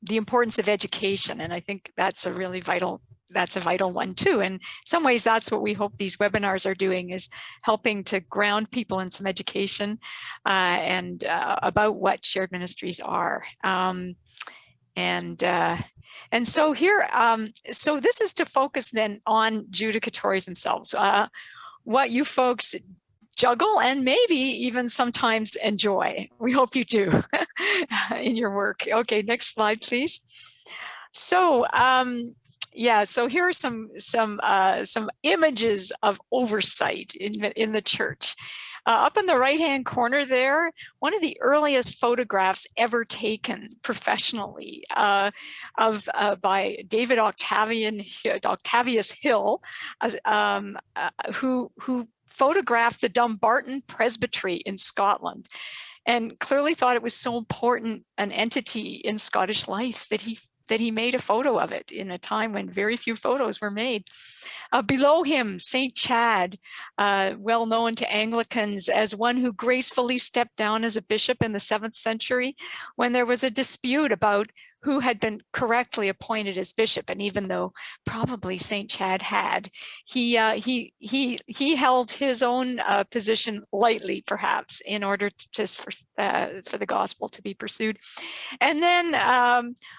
Speaker 4: the importance of education, and I think that's a really vital one too. In some ways, that's what we hope these webinars are doing, is helping to ground people in some education and about what shared ministries are. And so here, so this is to focus then on judicatories themselves, what you folks juggle and maybe even sometimes enjoy. We hope you do in your work. Okay, next slide, please. So yeah, so here are some images of oversight in the church. Up in the right-hand corner there, one of the earliest photographs ever taken professionally by David Octavius Hill, who photographed the Dumbarton Presbytery in Scotland, and clearly thought it was so important an entity in Scottish life that he made a photo of it in a time when very few photos were made. Below him, St. Chad, well known to Anglicans as one who gracefully stepped down as a bishop in the 7th century when there was a dispute about who had been correctly appointed as bishop. And even though probably St. Chad had, he held his own position lightly, perhaps, in order to just for the gospel to be pursued. And then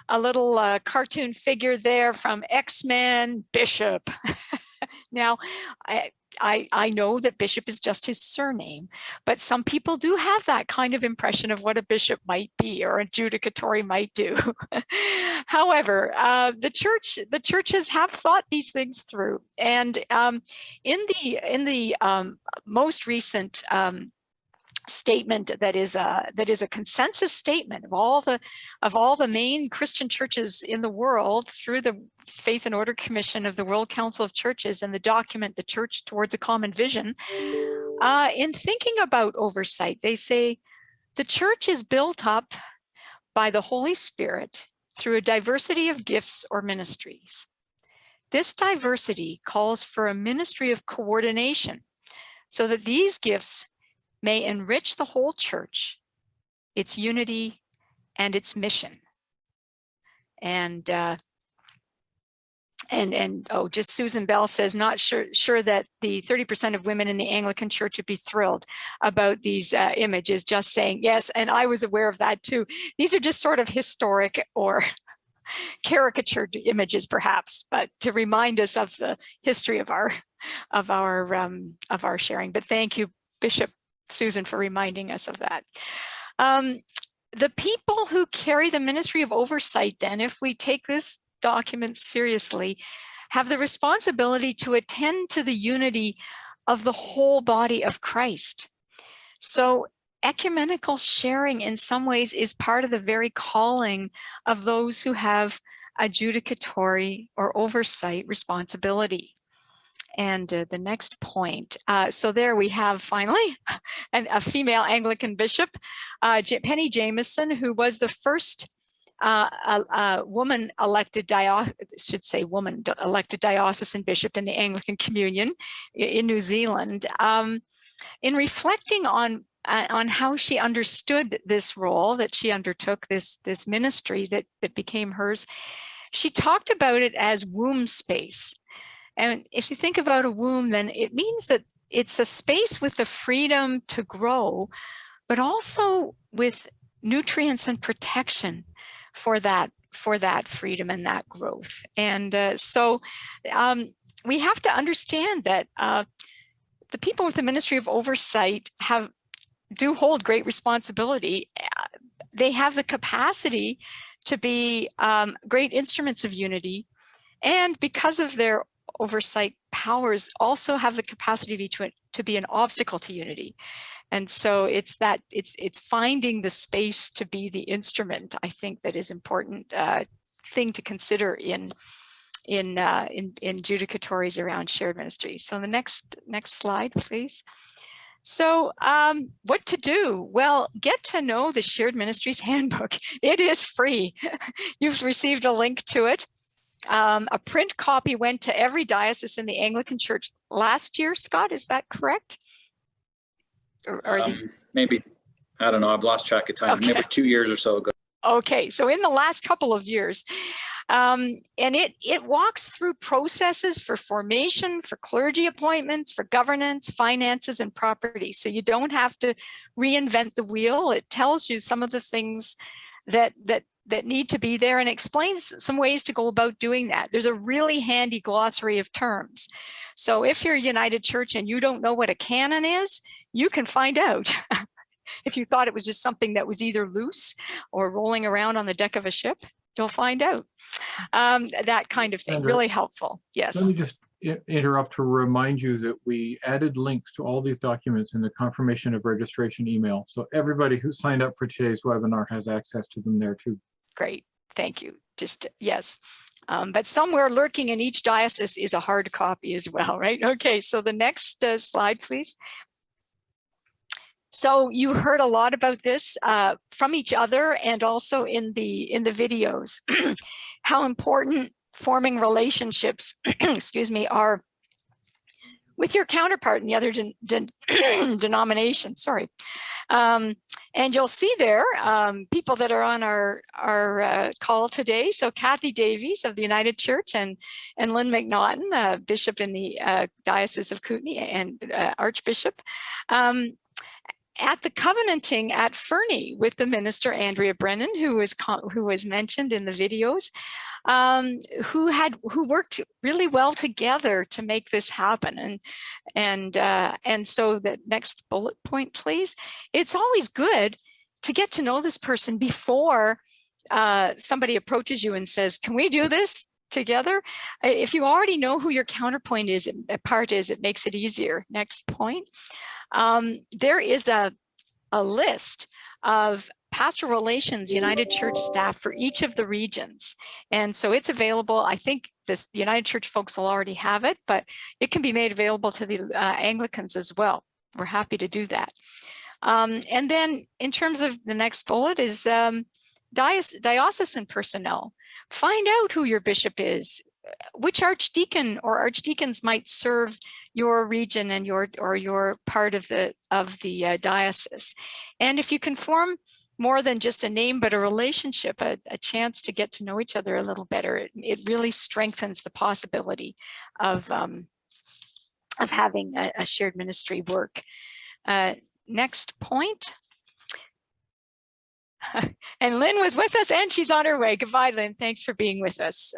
Speaker 4: a little cartoon figure there from X-Man Bishop. Now, I know that bishop is just his surname, but some people do have that kind of impression of what a bishop might be or a judicatory might do. However, the churches have thought these things through, and in the most recent statement that is a consensus statement of all the main Christian churches in the world through the Faith and Order Commission of the World Council of Churches and the document The Church Towards a Common Vision. In thinking about oversight, they say the church is built up by the Holy Spirit through a diversity of gifts or ministries. This diversity calls for a ministry of coordination so that these gifts may enrich the whole church, its unity, and its mission. And just Susan Bell says, not sure that the 30% of women in the Anglican Church would be thrilled about these images, just saying, yes, and I was aware of that too. These are just sort of historic or caricatured images, perhaps, but to remind us of the history of our sharing. But thank you, Bishop Susan, for reminding us of that. The people who carry the ministry of oversight, then, if we take this document seriously, have the responsibility to attend to the unity of the whole body of Christ. So ecumenical sharing in some ways is part of the very calling of those who have adjudicatory or oversight responsibility. the next point. So there we have finally a female Anglican bishop, Penny Jameson, who was the first woman elected elected diocesan bishop in the Anglican Communion in New Zealand. In reflecting on how she understood this role that she undertook, this ministry that became hers, she talked about it as womb space. And if you think about a womb, then it means that it's a space with the freedom to grow, but also with nutrients and protection for that freedom and that growth. And so we have to understand that the people with the ministry of oversight do hold great responsibility. They have the capacity to be great instruments of unity, and because of their oversight powers, also have the capacity to be an obstacle to unity. And so it's finding the space to be the instrument, I think, that is important thing to consider in judicatories around shared ministry. So the next slide, please. So what to do? Well, get to know the Shared Ministries Handbook. It is free. You've received a link to it. A print copy went to every diocese in the Anglican Church last year, Scott, is that correct?
Speaker 3: Maybe, I don't know, I've lost track of time. Okay. Maybe 2 years or so ago.
Speaker 4: Okay, so in the last couple of years. And it walks through processes for formation, for clergy appointments, for governance, finances, and property. So you don't have to reinvent the wheel. It tells you some of the things that need to be there and explains some ways to go about doing that. There's a really handy glossary of terms. So if you're a United Church and you don't know what a canon is, you can find out. If you thought it was just something that was either loose or rolling around on the deck of a ship, you'll find out. That kind of thing, Sandra, really helpful. Yes.
Speaker 1: Let me just interrupt to remind you that we added links to all these documents in the confirmation of registration email. So everybody who signed up for today's webinar has access to them there too.
Speaker 4: Great, thank you. Just, yes. But somewhere lurking in each diocese is a hard copy as well, right? Okay, so the next slide, please. So you heard a lot about this from each other and also in the videos, how important forming relationships, excuse me, are with your counterpart in the other denominations, sorry. And you'll see there people that are on our call today. So Kathy Davies of the United Church and Lynn McNaughton, Bishop in the Diocese of Kootenay and Archbishop. At the covenanting at Fernie with the Andrea Brennan, who was mentioned in the videos, who worked really well together to make this happen. And so the next bullet point, please. It's always good to get to know this person before somebody approaches you and says, "Can we do this together?" If you already know who your counterpoint is, it makes it easier. Next point. There is a list of pastoral relations United Church staff for each of the regions. And so it's available. I think the United Church folks will already have it, but it can be made available to the Anglicans as well. We're happy to do that. And then in terms of the next bullet is diocesan personnel. Find out who your bishop is. Which archdeacon or archdeacons might serve your region and your part of the diocese. And if you can form more than just a name, but a relationship, a chance to get to know each other a little better, it really strengthens the possibility of having a shared ministry work. Next point. And Lynn was with us and she's on her way. Goodbye, Lynn. Thanks for being with us.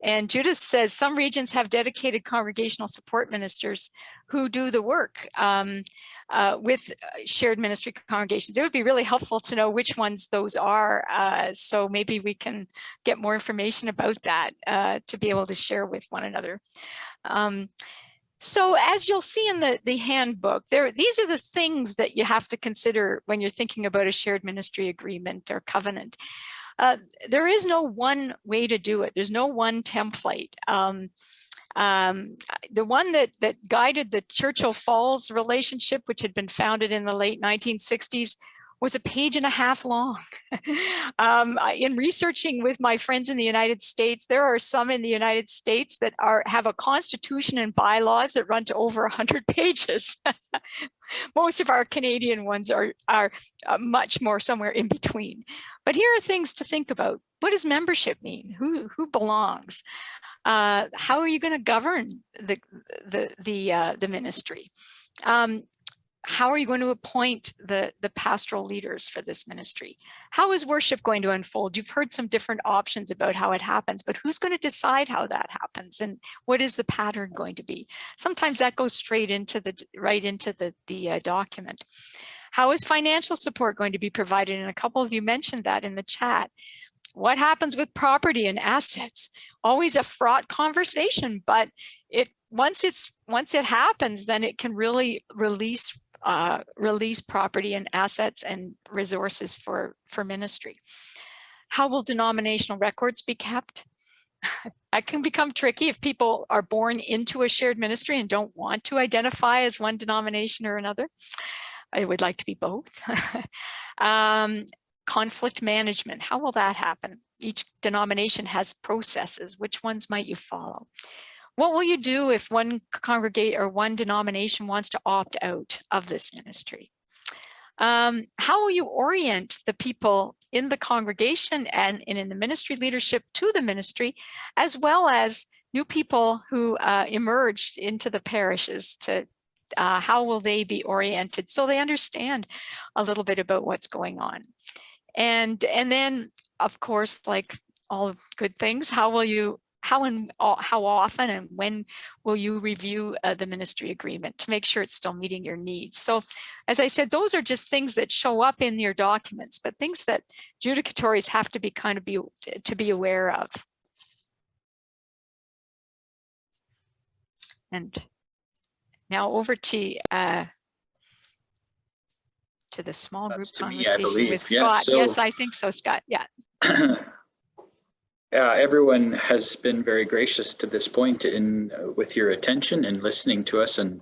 Speaker 4: And Judith says some regions have dedicated congregational support ministers who do the work with shared ministry congregations. It would be really helpful to know which ones those are. So maybe we can get more information about that to be able to share with one another. So as you'll see in the handbook, these are the things that you have to consider when you're thinking about a shared ministry agreement or covenant. There is no one way to do it. There's no one template. The one that guided the Churchill Falls relationship, which had been founded in the late 1960s, was a page and a half long. In researching with my friends in the United States, there are some in the United States that have a constitution and bylaws that run to over 100 pages. Most of our Canadian ones are much more somewhere in between. But here are things to think about. What does membership mean? Who belongs? How are you going to govern the ministry? How are you going to appoint the pastoral leaders for this ministry? How is worship going to unfold? You've heard some different options about how it happens, but who's going to decide how that happens? And what is the pattern going to be? Sometimes that goes straight into the document. How is financial support going to be provided? And a couple of you mentioned that in the chat. What happens with property and assets? Always a fraught conversation, but once it happens, then it can really release property and assets and resources for ministry. How will denominational records be kept? That can become tricky if people are born into a shared ministry and don't want to identify as one denomination or another. I would like to be both. Conflict management, how will that happen? Each denomination has processes. Which ones might you follow? What will you do if one congregate or one denomination wants to opt out of this ministry? How will you orient the people in the congregation and in the ministry leadership to the ministry, as well as new people who emerged into the parishes? How will they be oriented so they understand a little bit about what's going on? And then, of course, like all good things, how often and when will you review the ministry agreement to make sure it's still meeting your needs? So, as I said, those are just things that show up in your documents, but things that judicatories have to be aware of. And now over to the small group conversation with Scott. Yes, I think so, Scott. Yeah.
Speaker 3: Everyone has been very gracious to this point with your attention and listening to us, and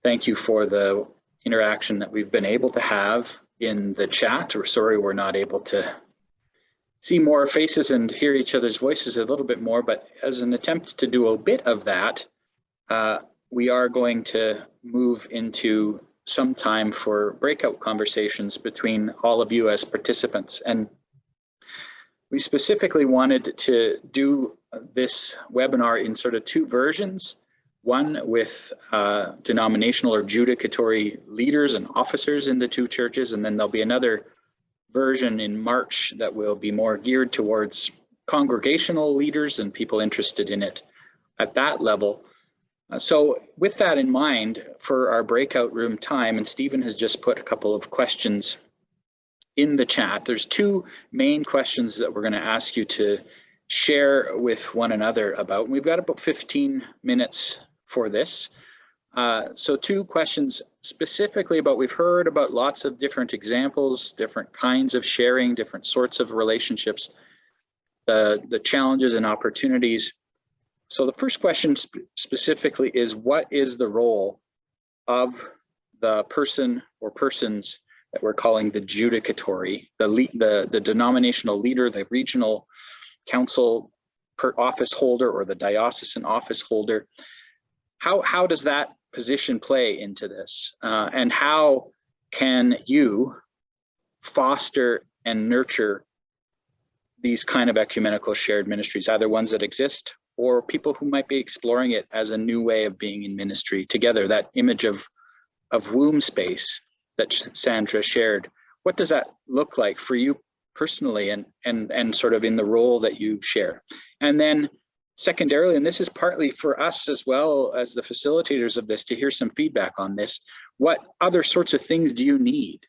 Speaker 3: thank you for the interaction that we've been able to have in the chat. We're sorry we're not able to see more faces and hear each other's voices a little bit more, but as an attempt to do a bit of that, we are going to move into some time for breakout conversations between all of you as participants. And we specifically wanted to do this webinar in sort of two versions, one with denominational or judicatory leaders and officers in the two churches, and then there'll be another version in March that will be more geared towards congregational leaders and people interested in it at that level. So with that in mind, for our breakout room time, and Stephen has just put a couple of questions in the chat, there's two main questions that we're going to ask you to share with one another about. We've got about 15 minutes for this. So two questions specifically about, we've heard about lots of different examples, different kinds of sharing, different sorts of relationships, the challenges and opportunities. So the first question specifically is, what is the role of the person or persons that we're calling the judicatory, the denominational leader, the regional council office holder, or the diocesan office holder? How does that position play into this? And how can you foster and nurture these kind of ecumenical shared ministries, either ones that exist or people who might be exploring it as a new way of being in ministry together? That image of womb space that Sandra shared, what does that look like for you personally and sort of in the role that you share? And then secondarily, and this is partly for us as well as the facilitators of this to hear some feedback on this, what other sorts of things do you need?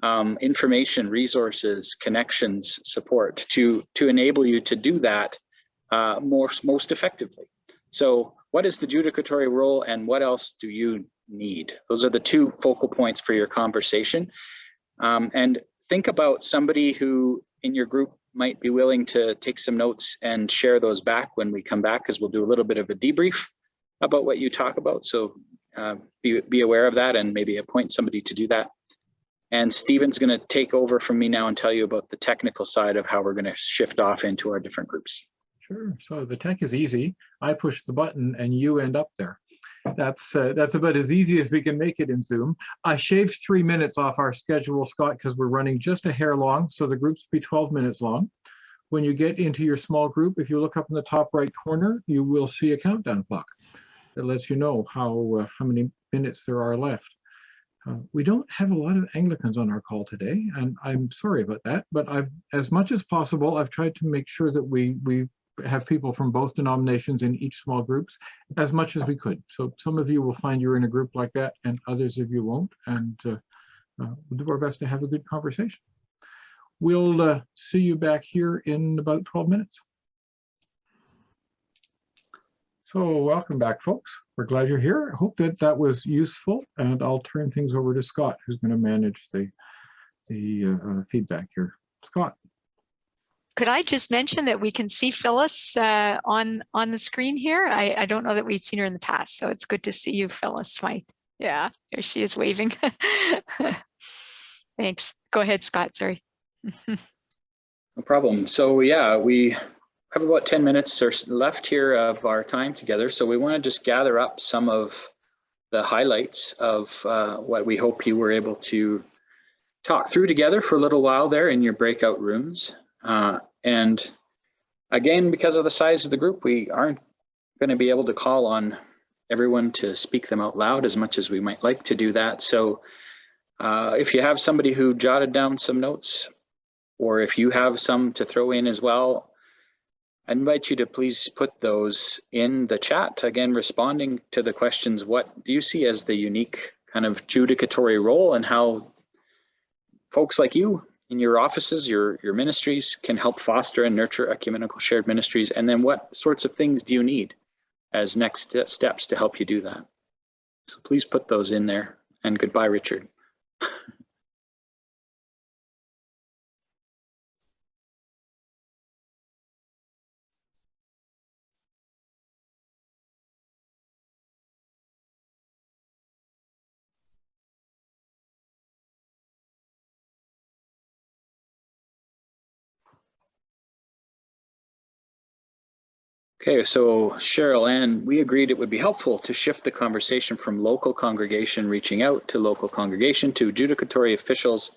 Speaker 3: Information, resources, connections, support to enable you to do that most effectively. So what is the judicatory role and what else do you need? Those are the two focal points for your conversation. And think about somebody who in your group might be willing to take some notes and share those back when we come back, because we'll do a little bit of a debrief about what you talk about. So be aware of that and maybe appoint somebody to do that. And Stephen's going to take over from me now and tell you about the technical side of how we're going to shift off into our different groups.
Speaker 1: Sure. So the tech is easy. I push the button and you end up there. That's about as easy as we can make it in Zoom. I shaved 3 minutes off our schedule, Scott, because we're running just a hair long. So the groups will be 12 minutes long. When you get into your small group, if you look up in the top right corner, you will see a countdown clock that lets you know how many minutes there are left. We don't have a lot of Anglicans on our call today, and I'm sorry about that, but as much as possible, I've tried to make sure that we have people from both denominations in each small groups as much as we could. So some of you will find you're in a group like that, and others of you won't, and we'll do our best to have a good conversation. We'll see you back here in about 12 minutes. So welcome back, folks. We're glad you're here. I hope that that was useful, and I'll turn things over to Scott, who's going to manage the feedback here. Scott.
Speaker 4: Could I just mention that we can see Phyllis on the screen here? I don't know that we'd seen her in the past, so it's good to see you, Phyllis Smythe. Yeah, there she is waving. Thanks. Go ahead, Scott. Sorry.
Speaker 3: No problem. So yeah, we have about 10 minutes left here of our time together. So we want to just gather up some of the highlights of what we hope you were able to talk through together for a little while there in your breakout rooms. And again, because of the size of the group, we aren't going to be able to call on everyone to speak them out loud as much as we might like to do that. So if you have somebody who jotted down some notes, or if you have some to throw in as well, I invite you to please put those in the chat. Again, responding to the questions, what do you see as the unique kind of judicatory role, and how folks like you in your offices, your ministries can help foster and nurture ecumenical shared ministries? And then what sorts of things do you need as next steps to help you do that? So please put those in there. And goodbye, Richard. Okay, so Cheryl Ann, we agreed it would be helpful to shift the conversation from local congregation reaching out to local congregation to judicatory officials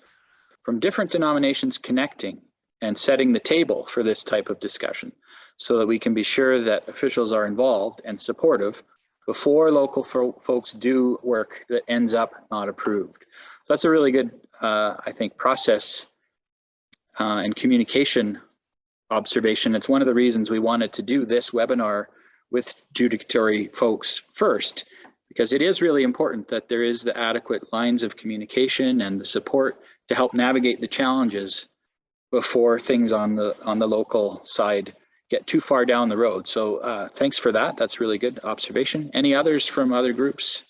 Speaker 3: from different denominations connecting and setting the table for this type of discussion, so that we can be sure that officials are involved and supportive before local folks do work that ends up not approved. So that's a really good, I think, process and communication observation. It's one of the reasons we wanted to do this webinar with judicatory folks first, because it is really important that there is the adequate lines of communication and the support to help navigate the challenges before things on the local side get too far down the road. So thanks for that. That's really good observation. Any others from other groups?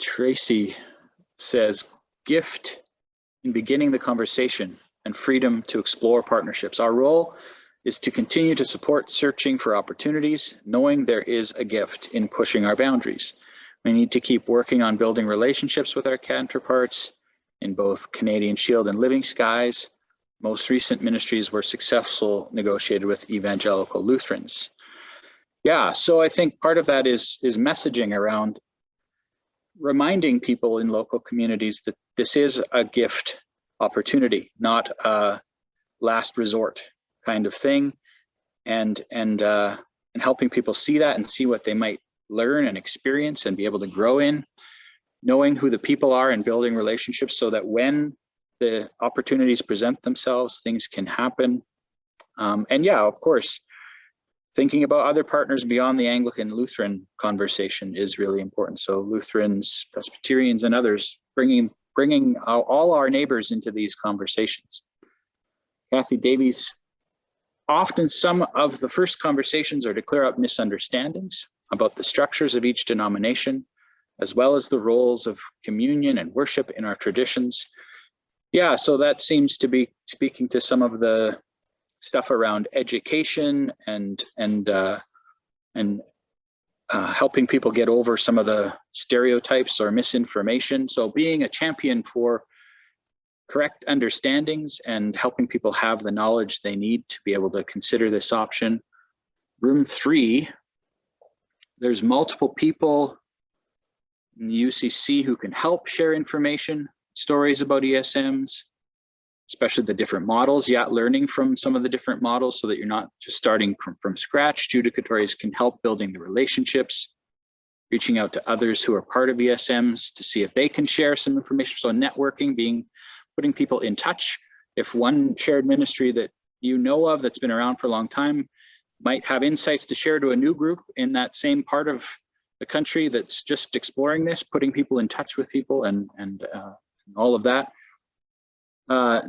Speaker 3: Tracy says, gift in beginning the conversation and freedom to explore partnerships. Our role is to continue to support searching for opportunities, knowing there is a gift in pushing our boundaries. We need to keep working on building relationships with our counterparts in both Canadian Shield and Living Skies. Most recent ministries were successful negotiated with evangelical Lutherans. Yeah, so I think part of that is messaging around reminding people in local communities that this is a gift opportunity, not a last resort kind of thing, and helping people see that and see what they might learn and experience and be able to grow in, knowing who the people are and building relationships so that when the opportunities present themselves, things can happen. And yeah, of course, thinking about other partners beyond the Anglican Lutheran conversation is really important. So Lutherans, Presbyterians, and others bringing bringing all our neighbors into these conversations. Kathy Davies, often some of the first conversations are to clear up misunderstandings about the structures of each denomination, as well as the roles of communion and worship in our traditions. Yeah, so that seems to be speaking to some of the stuff around education and helping people get over some of the stereotypes or misinformation. So being a champion for correct understandings and helping people have the knowledge they need to be able to consider this option. Room 3, there's multiple people in the UCC who can help share information, stories about ESMs, especially the different models, learning from some of the different models so that you're not just starting from scratch. Judicatories can help building the relationships, reaching out to others who are part of ESMs to see if they can share some information. So networking, putting people in touch. If one shared ministry that you know of that's been around for a long time might have insights to share to a new group in that same part of the country that's just exploring this, putting people in touch with people and all of that.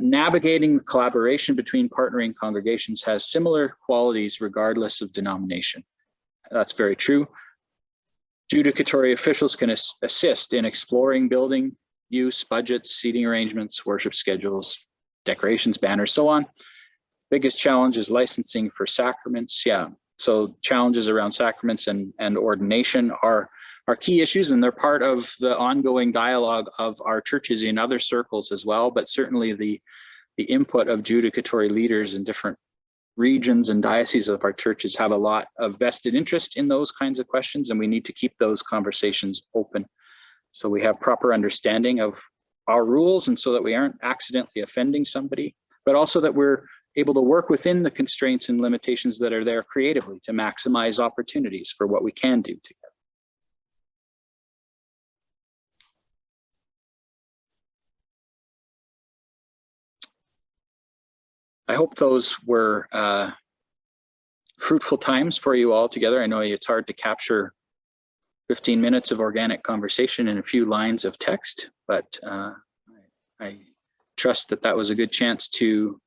Speaker 3: Navigating the collaboration between partnering congregations has similar qualities regardless of denomination. That's very true. Judicatory officials can assist in exploring building use, budgets, seating arrangements, worship schedules, decorations, banners, so on. Biggest challenge is licensing for sacraments. So challenges around sacraments and ordination are key issues, and they're part of the ongoing dialogue of our churches in other circles as well. But certainly the input of judicatory leaders in different regions and dioceses of our churches have a lot of vested interest in those kinds of questions, and we need to keep those conversations open so we have proper understanding of our rules, and so that we aren't accidentally offending somebody, but also that we're able to work within the constraints and limitations that are there creatively to maximize opportunities for what we can do together. I hope those were fruitful times for you all together. I know it's hard to capture 15 minutes of organic conversation in a few lines of text, but I trust that that was a good chance to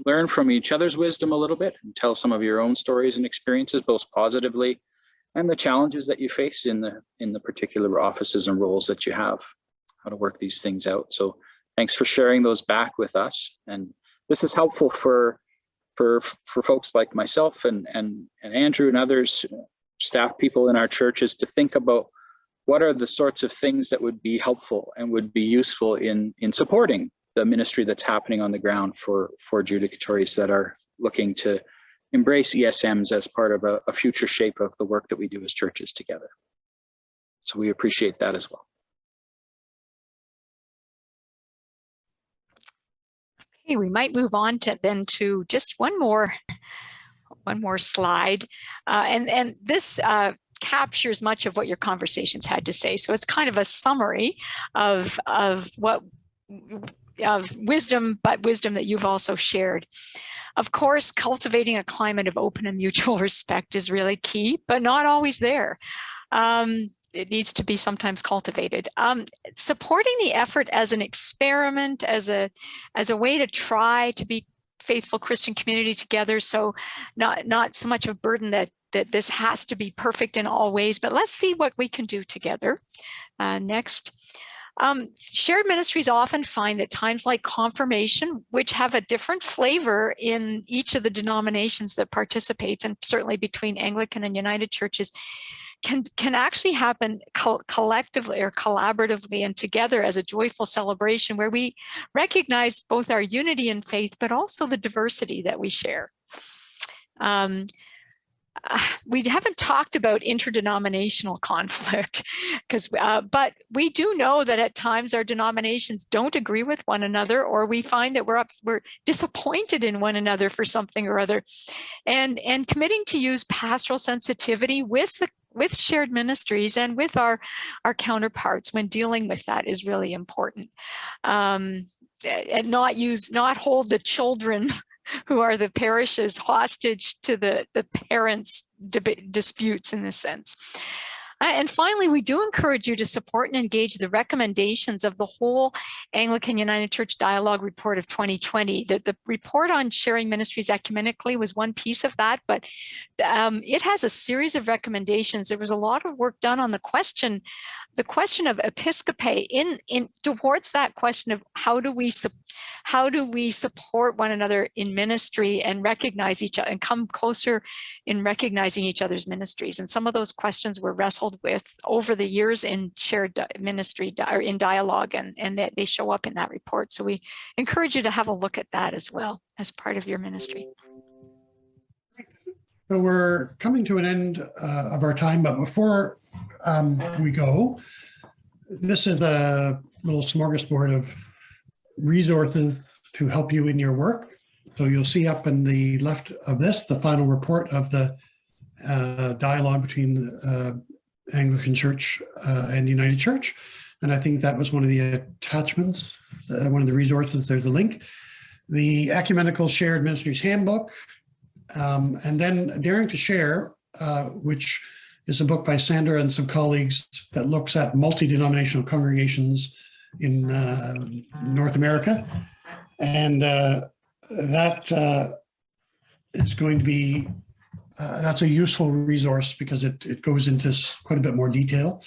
Speaker 3: learn from each other's wisdom a little bit and tell some of your own stories and experiences, both positively and the challenges that you face in the particular offices and roles that you have, how to work these things out. So thanks for sharing those back with us. And this is helpful for folks like myself and Andrew and others, staff people in our churches, to think about what are the sorts of things that would be helpful and would be useful in supporting the ministry that's happening on the ground for judicatories that are looking to embrace ESMs as part of a future shape of the work that we do as churches together. So we appreciate that as well.
Speaker 4: Okay, we might move on to just one more slide, and this captures much of what your conversations had to say. So it's kind of a summary of wisdom, but wisdom that you've also shared. Of course, cultivating a climate of open and mutual respect is really key, but not always there. It needs to be sometimes cultivated. Supporting the effort as an experiment, as a way to try to be faithful Christian community together. So not so much a burden that this has to be perfect in all ways, but let's see what we can do together. Next. Shared ministries often find that times like confirmation, which have a different flavor in each of the denominations that participates, and certainly between Anglican and United churches, can actually happen collectively or collaboratively and together as a joyful celebration where we recognize both our unity in faith, but also the diversity that we share. We haven't talked about interdenominational conflict, but we do know that at times our denominations don't agree with one another, or we find that we're disappointed in one another for something or other, and committing to use pastoral sensitivity with shared ministries and with our counterparts when dealing with that is really important, and not hold the children who are the parishes hostage to the parents' disputes in this sense. And finally, we do encourage you to support and engage the recommendations of the whole Anglican United Church Dialogue Report of 2020. The report on sharing ministries ecumenically was one piece of that, but it has a series of recommendations. There was a lot of work done on the question of episcopae in towards that question of how do we support one another in ministry and recognize each other and come closer in recognizing each other's ministries. And some of those questions were wrestled with over the years in shared ministry or in dialogue, and they show up in that report. So we encourage you to have a look at that as well as part of your ministry.
Speaker 2: So we're coming to an end of our time, but before we go, this is a little smorgasbord of resources to help you in your work. So you'll see up in the left of this, the final report of the dialogue between the Anglican Church and United Church. And I think that was one of the attachments, one of the resources. There's a link. The Ecumenical Shared Ministries Handbook, and then Daring to Share, which is a book by Sandra and some colleagues that looks at multi-denominational congregations in North America. And that is going to be, that's a useful resource because it goes into quite a bit more detail.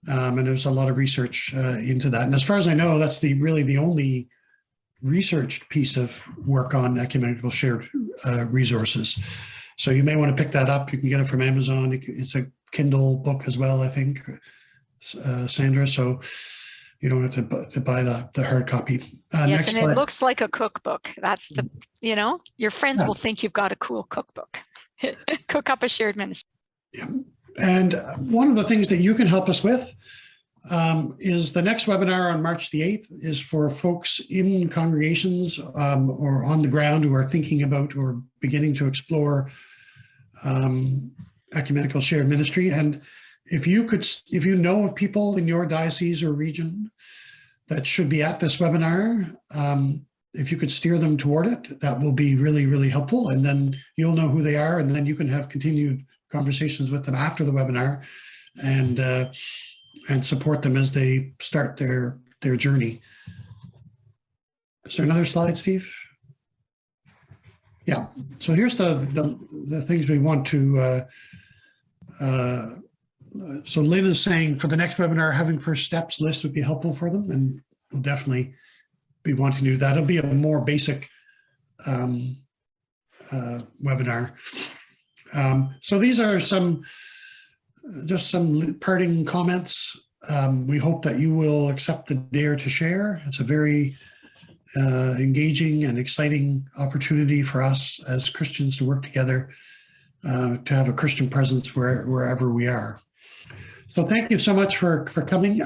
Speaker 2: And there's a lot of research into that. And as far as I know, that's really the only researched piece of work on ecumenical shared resources. So you may want to pick that up. You can get it from Amazon. It's a Kindle book as well, I think, Sandra. So you don't have to buy the hard copy.
Speaker 4: Yes,
Speaker 2: next
Speaker 4: and
Speaker 2: slide.
Speaker 4: it looks like a cookbook. That's the, your friends will think you've got a cool cookbook. Cook up a shared ministry.
Speaker 2: Yeah. And one of the things that you can help us with is the next webinar on March the 8th is for folks in congregations or on the ground who are thinking about or beginning to explore ecumenical shared ministry. And if you know of people in your diocese or region that should be at this webinar, if you could steer them toward it, that will be really, really helpful. And then you'll know who they are, and then you can have continued conversations with them after the webinar and support them as they start their journey. Is there another slide, Steve? Yeah. So here's the things we want to. So Lynn is saying for the next webinar, having first steps list would be helpful for them, and we'll definitely be wanting to do that. It'll be a more basic webinar. So these are just some parting comments. We hope that you will accept the Dare to Share. It's a very engaging and exciting opportunity for us as Christians to work together to have a Christian presence wherever we are. So thank you so much for coming.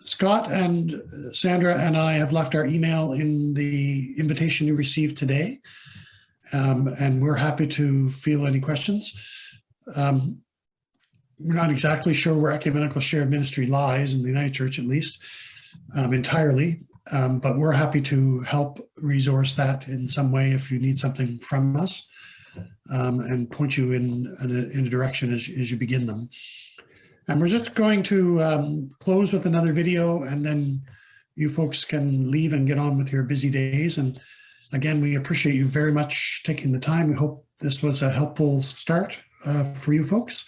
Speaker 2: Scott and Sandra and I have left our email in the invitation you received today. And we're happy to field any questions. We're not exactly sure where ecumenical shared ministry lies in the United Church, at least, entirely, but we're happy to help resource that in some way if you need something from us, and point you in a direction as you begin them. And we're just going to close with another video, and then you folks can leave and get on with your busy days. And again, we appreciate you very much taking the time. We hope this was a helpful start for you folks,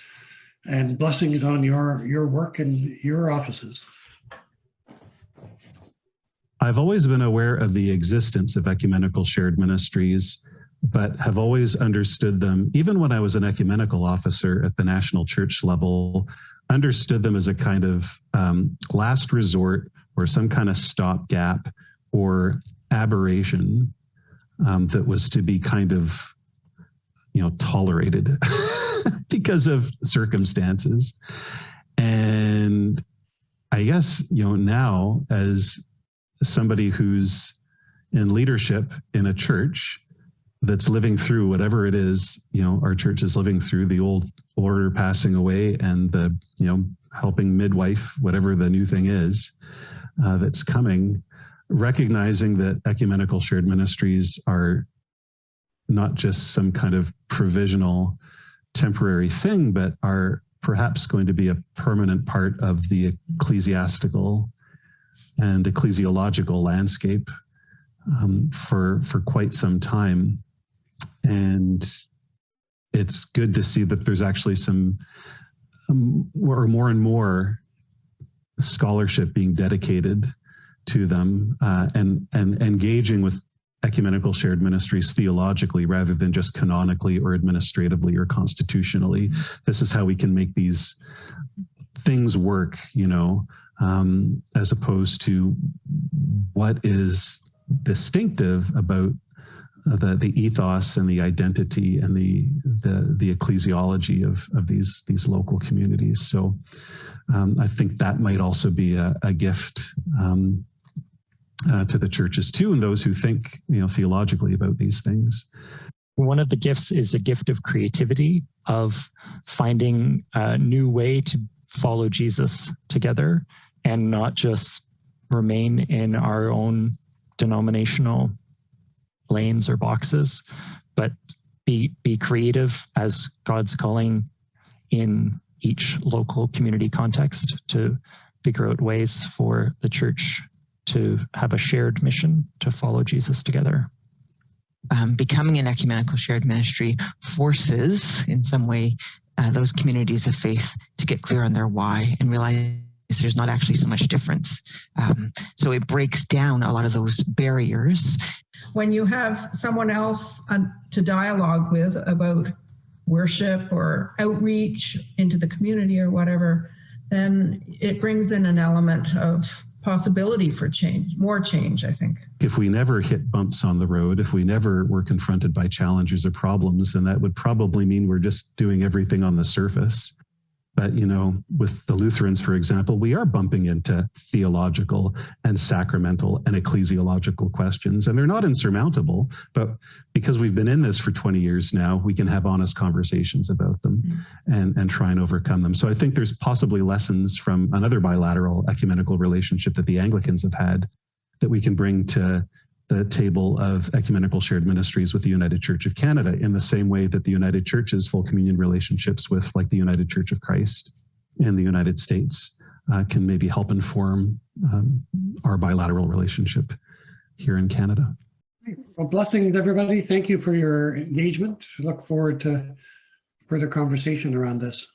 Speaker 2: and blessings on your work and your offices.
Speaker 6: I've always been aware of the existence of ecumenical shared ministries, but have always understood them, even when I was an ecumenical officer at the national church level, understood them as a kind of last resort or some kind of stopgap or aberration that was to be kind of, tolerated because of circumstances. And I guess, now as somebody who's in leadership in a church that's living through whatever it is, our church is living through, the old order passing away and the, helping midwife, whatever the new thing is that's coming, recognizing that ecumenical shared ministries are not just some kind of provisional temporary thing, but are perhaps going to be a permanent part of the ecclesiastical and ecclesiological landscape for quite some time. And it's good to see that there's actually some or more and more scholarship being dedicated to them and engaging with ecumenical shared ministries theologically rather than just canonically or administratively or constitutionally. This is how we can make these things work, as opposed to what is distinctive about the ethos and the identity and the ecclesiology of these local communities. So I think that might also be a gift to the churches too, and those who think theologically about these things.
Speaker 5: One of the gifts is the gift of creativity, of finding a new way to follow Jesus together and not just remain in our own denominational lanes or boxes, but be creative as God's calling in each local community context to figure out ways for the church to have a shared mission to follow Jesus together.
Speaker 9: Becoming an ecumenical shared ministry forces, in some way, those communities of faith to get clear on their why and realize there's not actually so much difference. So it breaks down a lot of those barriers.
Speaker 7: When you have someone else to dialogue with about worship or outreach into the community or whatever, then it brings in an element of possibility for change, more change, I think.
Speaker 6: If we never hit bumps on the road, if we never were confronted by challenges or problems, then that would probably mean we're just doing everything on the surface. But, with the Lutherans, for example, we are bumping into theological and sacramental and ecclesiological questions, and they're not insurmountable, but because we've been in this for 20 years now, we can have honest conversations about them and try and overcome them. So I think there's possibly lessons from another bilateral ecumenical relationship that the Anglicans have had that we can bring to the table of ecumenical shared ministries with the United Church of Canada, in the same way that the United Church's full communion relationships with, like, the United Church of Christ in the United States can maybe help inform our bilateral relationship here in Canada.
Speaker 2: Well, blessings, everybody. Thank you for your engagement. I look forward to further conversation around this.